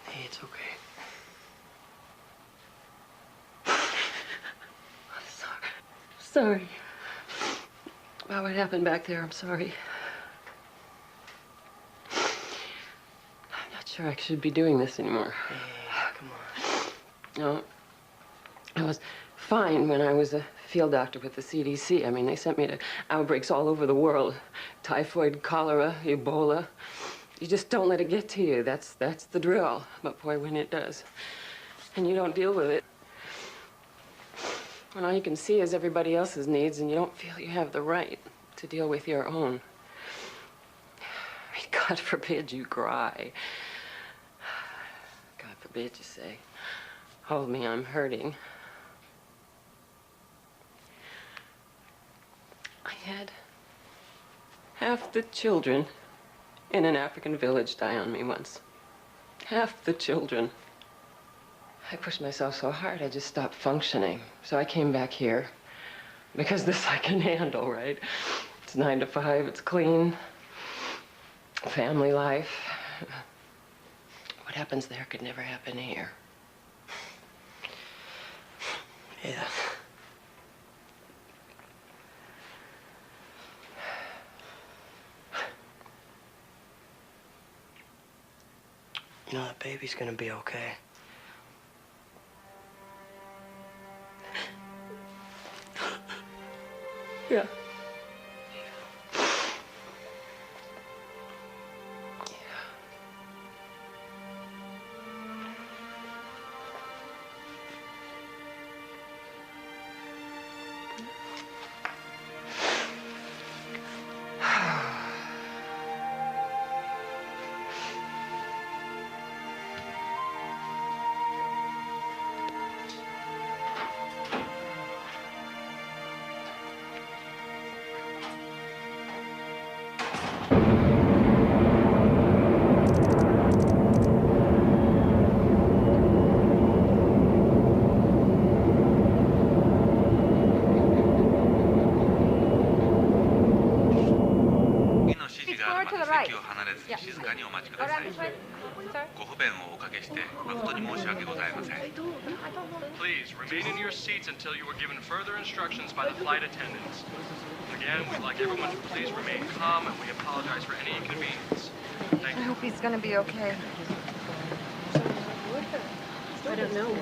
Hey, it's okay. Sorry. About what happened back there, I'm sorry. I'm not sure I should be doing this anymore. Hey, come on. No. I was fine when I was a field doctor with the CDC. I mean, they sent me to outbreaks all over the world. Typhoid, cholera, Ebola. You just don't let it get to you. That's the drill. But boy, when it does, and you don't deal with it, when all you can see is everybody else's needs and you don't feel you have the right to deal with your own. I mean, God forbid you cry. God forbid you say, hold me, I'm hurting. I had half the children in an African village die on me once. Half the children. I pushed myself so hard, I just stopped functioning. So I came back here because this I can handle, right? It's 9 to 5, it's clean, family life. What happens there could never happen here. Yeah. You know, that baby's gonna be okay. Yeah. Please remain in your seats until you are given further instructions by the flight attendants. Again, we'd like everyone to please remain calm, and we apologize for any inconvenience. Thank I you. hope he's gonna be okay. I don't know.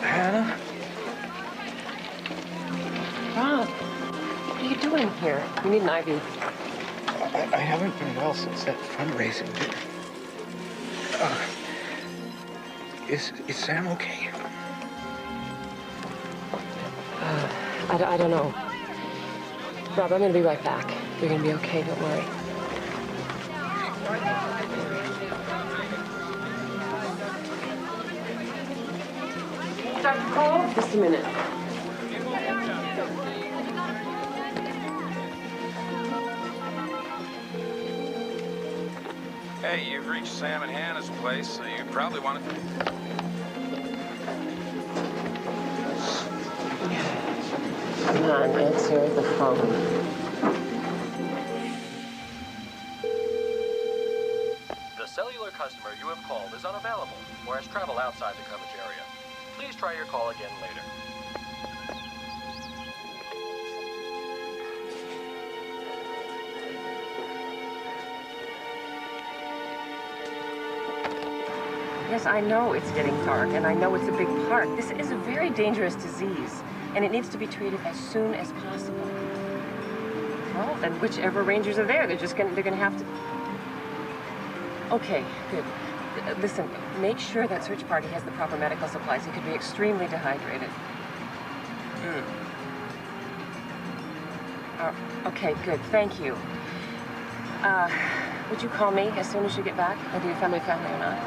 Hannah? Rob, what are you doing here? You need an IV. I haven't been well since that fundraising dinner. Is Sam okay? I don't know. Rob, I'm gonna be right back. You're gonna be okay, don't worry. Dr. Cole? Just a minute. Hey, you've reached Sam and Hannah's place, so you probably want to... Come on, answer the phone. The cellular customer you have called is unavailable or has traveled outside the coverage area. Please try your call again later. Yes, I know it's getting dark, and I know it's a big park. This is a very dangerous disease, and it needs to be treated as soon as possible. Well, then whichever rangers are there, they're gonna have to... Okay, good. Listen, make sure that search party has the proper medical supplies. He could be extremely dehydrated. Okay, good, thank you. Would you call me as soon as you get back, whether you found my family or not?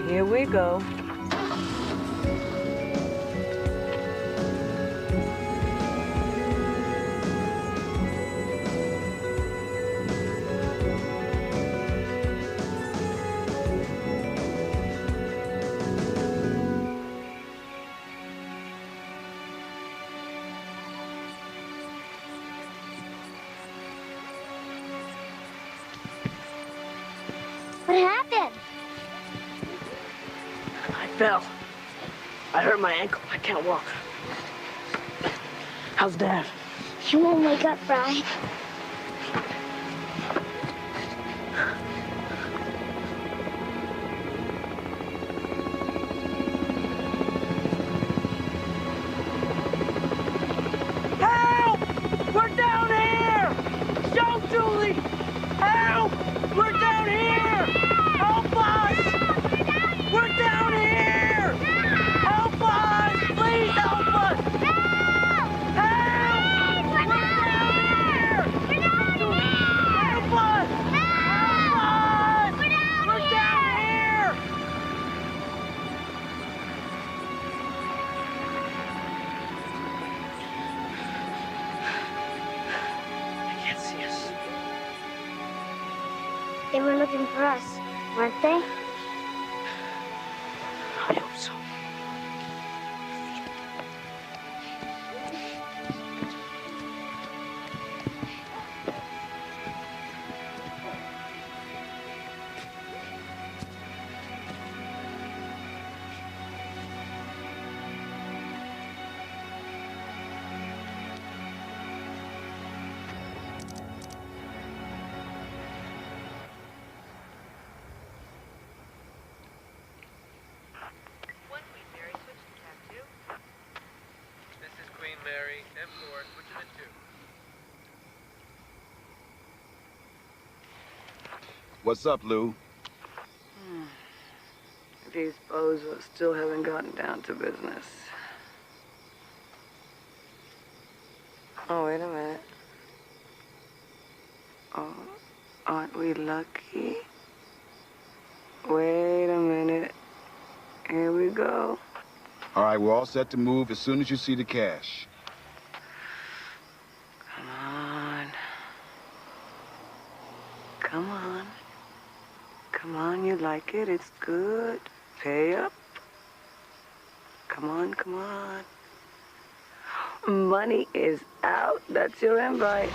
Here we go. What happened? I fell. I hurt my ankle. I can't walk. How's Dad? He won't wake up, Brian. Help! We're down here! Shout, Julie! Help! We're down here! Help us! We're down here! Help us! Please help us! Help! Help! We're down here! Help us! Help us! We're down here! They can't see us. They were looking for us, weren't they? I hope so. Mary, M4, switching at 2. What's up, Lou? These bozos still haven't gotten down to business. Oh, wait a minute. Oh, aren't we lucky? Wait a minute. Here we go. All right, we're all set to move as soon as you see the cash. Come on. Come on. Come on, you like it. It's good. Pay up. Come on, come on. Money is out. That's your invite.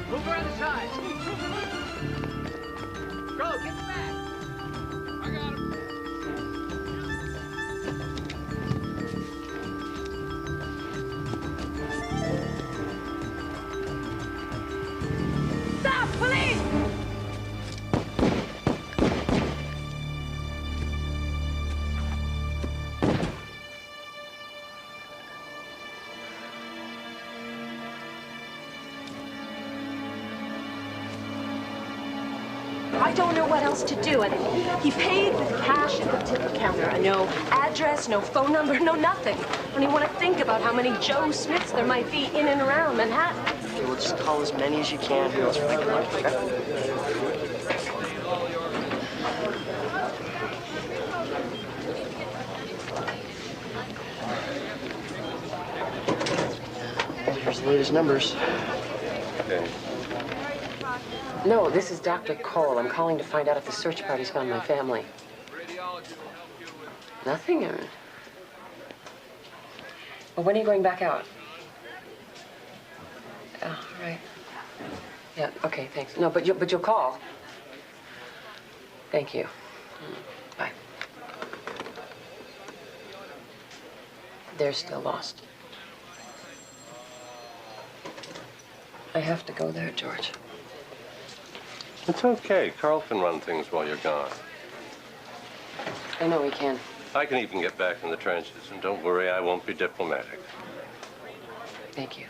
Move around the side. Go, get back. I got him. Stop, police! I don't know what else to do. And he paid with cash at the tip counter. No address, no phone number, no nothing. I don't even want to think about how many Joe Smiths there might be in and around Manhattan. Okay, well, just call as many as you can. Who else will make money, okay? Well, here's the latest numbers. Okay. No, this is Dr. Cole. I'm calling to find out if the search party's found my family. Nothing, Aaron. Well, when are you going back out? Oh, right. Yeah, okay, thanks. No, but you'll call. Thank you. Bye. They're still lost. I have to go there, George. It's okay. Carl can run things while you're gone. I know he can. I can even get back in the trenches, and don't worry, I won't be diplomatic. Thank you.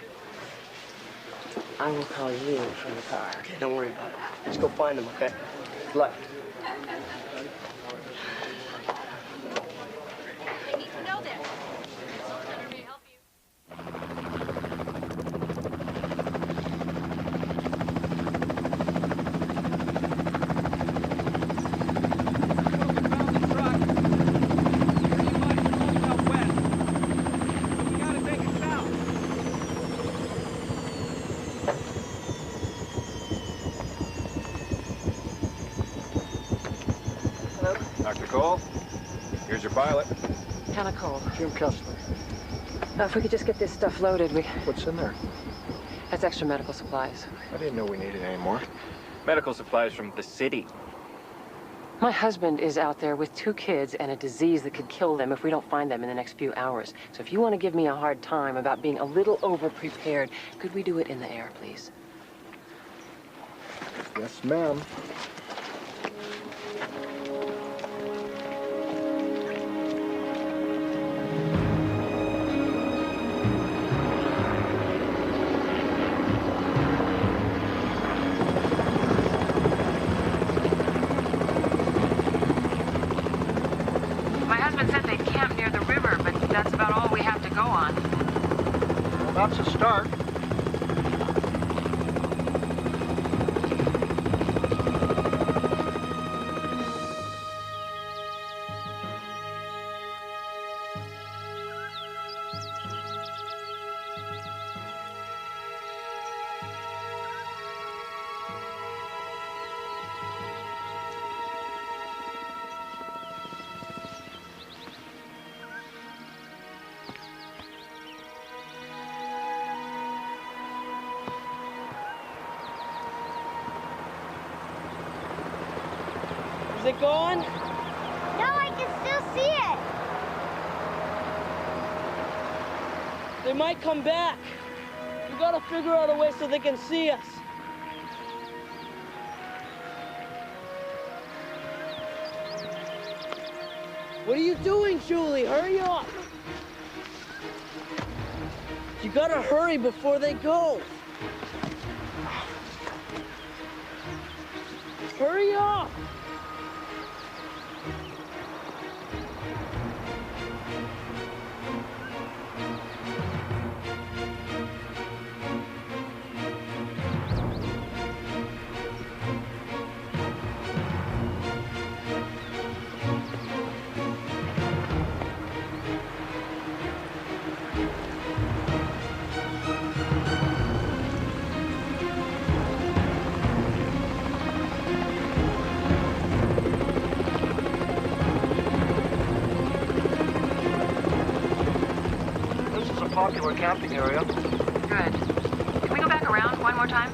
I will call you from the car. Okay, don't worry about it. Just go find them, okay? Good luck. They need to know this. Senator may help you. Dr. Cole, here's your pilot. Hannah Cole. Jim Kessler. If we could just get this stuff loaded, What's in there? That's extra medical supplies. I didn't know we needed any more. Medical supplies from the city. My husband is out there with 2 kids and a disease that could kill them if we don't find them in the next few hours. So if you want to give me a hard time about being a little over-prepared, could we do it in the air, please? Yes, ma'am. My husband said they'd camp near the river, but that's about all we have to go on. Well, that's a start. Is it gone? No, I can still see it. They might come back. We gotta figure out a way so they can see us. What are you doing, Julie? Hurry up. You gotta hurry before they go. Hurry up! Popular camping area. Good. Can we go back around one more time?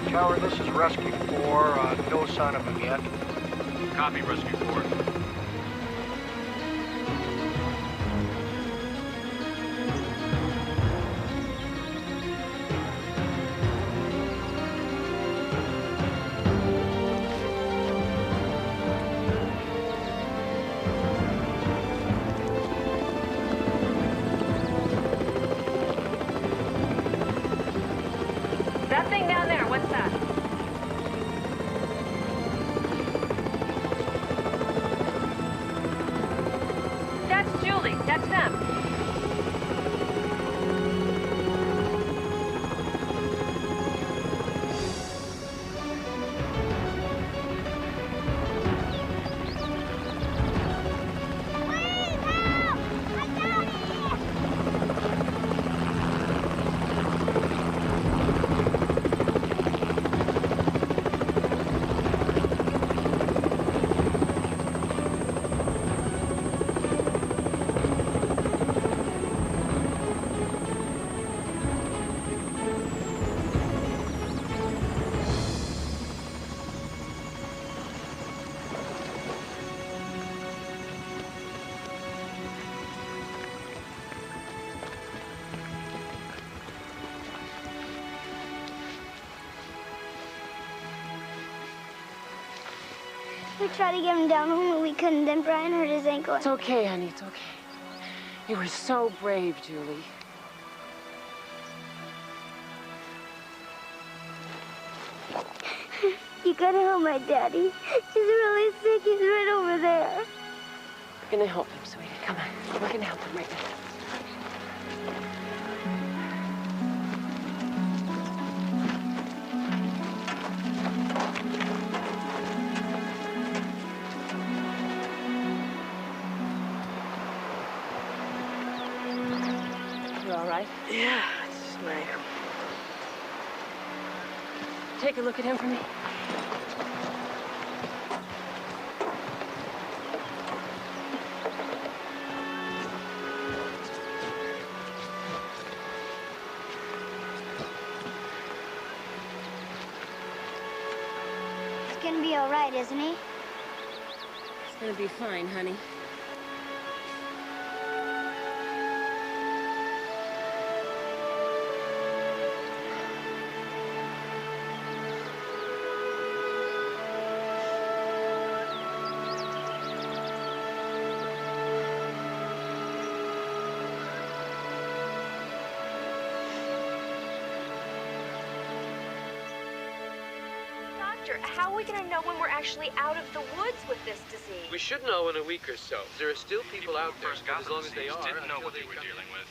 Tower, this is Rescue 4. No sign of him yet. Copy, Rescue 4. That thing down there, what's that? That's Julie. That's them. We tried to get him down home, but we couldn't. Then Brian hurt his ankle. It's okay, honey. It's okay. You were so brave, Julie. You gotta help my daddy. He's really sick. He's right over there. We're gonna help him, sweetie. Come on. We're gonna help him right now. You all right? Yeah, it's just my ankle. Take a look at him for me. He's gonna be all right, isn't he? It's gonna be fine, honey. How are we going to know when we're actually out of the woods with this disease? We should know in a week or so. There are still people out there, but as long as they are, didn't know what they were dealing with,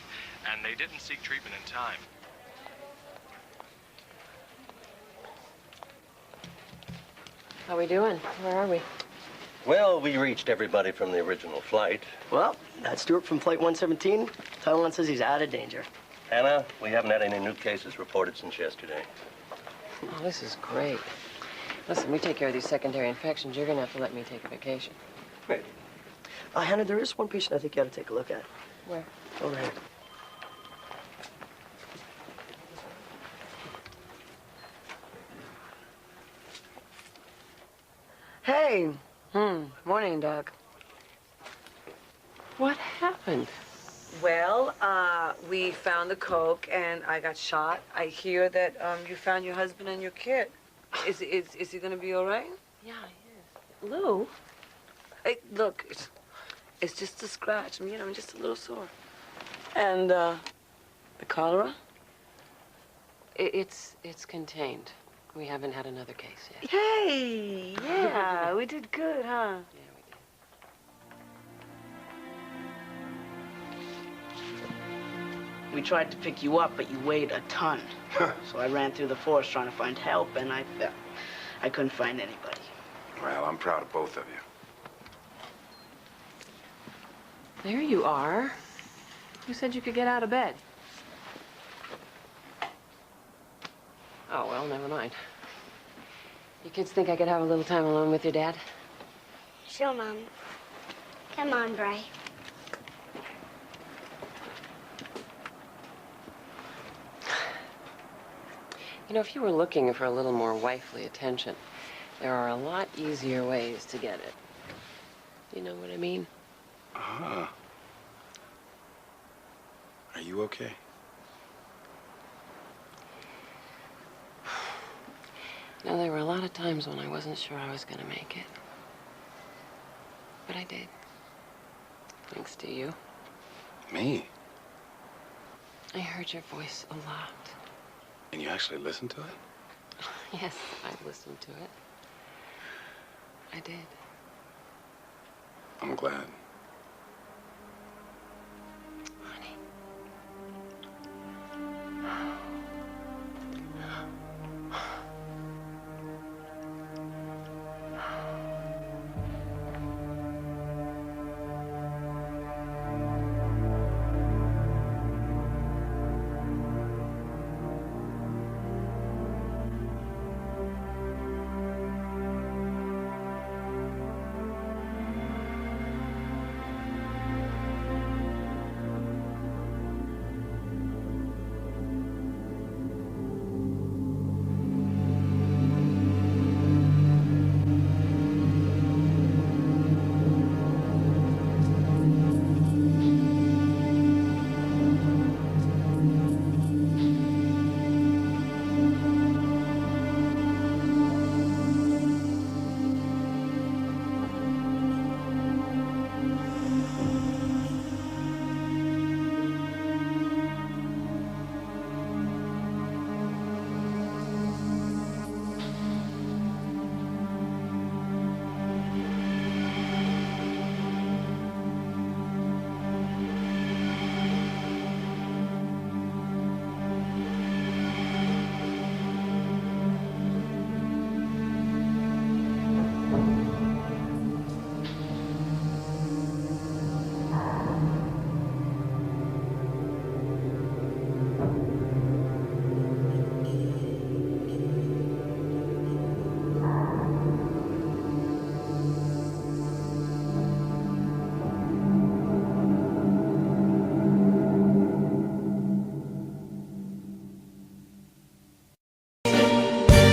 and they didn't seek treatment in time. How are we doing? Where are we? Well, we reached everybody from the original flight. Well, that's Stuart from Flight 117. Taiwan says he's out of danger. Anna, we haven't had any new cases reported since yesterday. Oh, this is great. Listen, we take care of these secondary infections. You're going to have to let me take a vacation. Great. Hannah, there is one patient I think you ought to take a look at. Where? Over here. Hey. Morning, Doc. What happened? Well, we found the coke, and I got shot. I hear that you found your husband and your kid. Is he gonna be all right? Yeah, he is. Lou? Hey, look, it's just a scratch. You know, just a little sore. And the cholera? It's contained. We haven't had another case yet. Hey, yeah, we did good, huh? Yeah, We tried to pick you up, but you weighed a ton. So I ran through the forest trying to find help, and I couldn't find anybody. Well, I'm proud of both of you. There you are. Who said you could get out of bed? Oh, well, never mind. You kids think I could have a little time alone with your dad? Sure, Mom. Come on, Bray. You know, if you were looking for a little more wifely attention, there are a lot easier ways to get it. You know what I mean? Uh-huh. Are you okay? You know, there were a lot of times when I wasn't sure I was going to make it. But I did. Thanks to you. Me? I heard your voice a lot. And you actually listened to it? Yes, I listened to it. I did. I'm glad.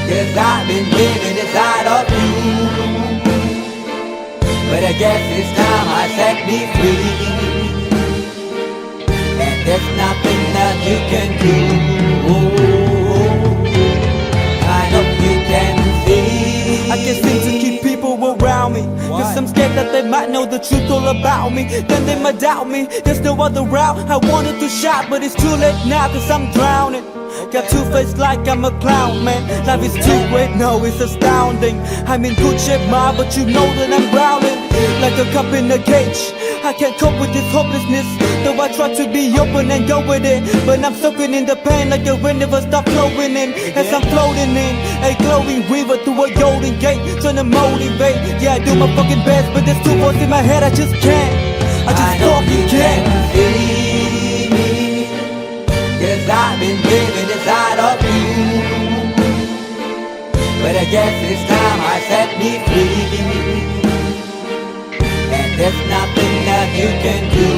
Cause I've been living inside of you. But I guess it's time I set me free. And there's nothing that you can do. I hope you can see. I can't seem to keep people around me. Cause I'm scared that they might know the truth all about me. Then they might doubt me. There's no other route. I wanted to shout, but it's too late now cause I'm drowning. Got two-faced like I'm a clown, man. Life is too great, no, it's astounding. I'm in good shape, ma, but you know that I'm drowning like a cup in a cage. I can't cope with this hopelessness, though I try to be open and go with it. But I'm soaking in the pain like the wind never stop flowing in. As I'm floating in a glowing river through a golden gate, trying to motivate. Yeah, I do my fucking best, but there's two voices in my head, I just can't. I just fucking can't. Cause I've been living inside of you. But I guess it's time I set me free. And there's nothing that you can do.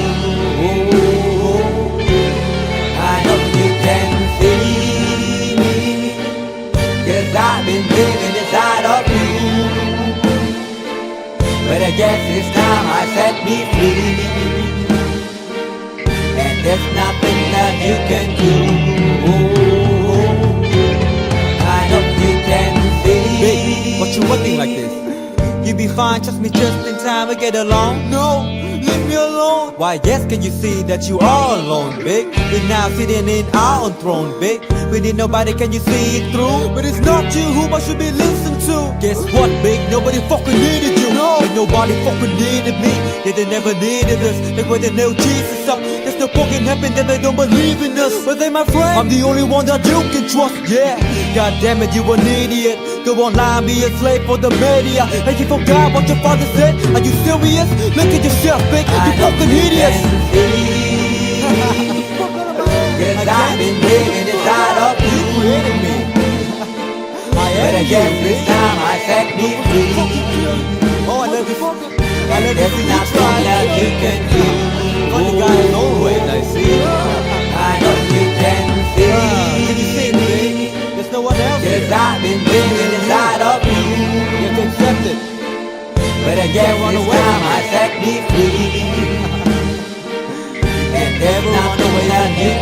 I know you can see me, 'cause I've been living inside of you. But I guess it's time I set me free. And there's nothing that you can do. I know you can see. Babe, what you looking like this? You be fine, trust me, just in time we get along. No, leave me alone. Why, yes, can you see that you are alone, big? We're now sitting in our own throne, big. We need nobody, can you see it through? But it's not you whom I should be listening to. Guess what, big? Nobody fucking needed you. No, and nobody fucking needed me. Yeah, they never needed us. Like when they nailed Jesus up, there's no fucking heaven, then they don't believe in us. But they my friend, I'm the only one that you can trust. Yeah, god damn it, you an idiot. Go online, be a slave for the media. Like you forgot what your father said. Are you serious? Look at yourself, big. You fucking idiots. Cause I've been living inside of you. But I guess this time I set me free. Oh, I love you. And there's nothing that you can do. Funny guy is always I see. I know you can see. Can you see me? There's no one else. Cause I've been living inside of you. You have to accept it. But I guess this time I set me free. And there's nothing that you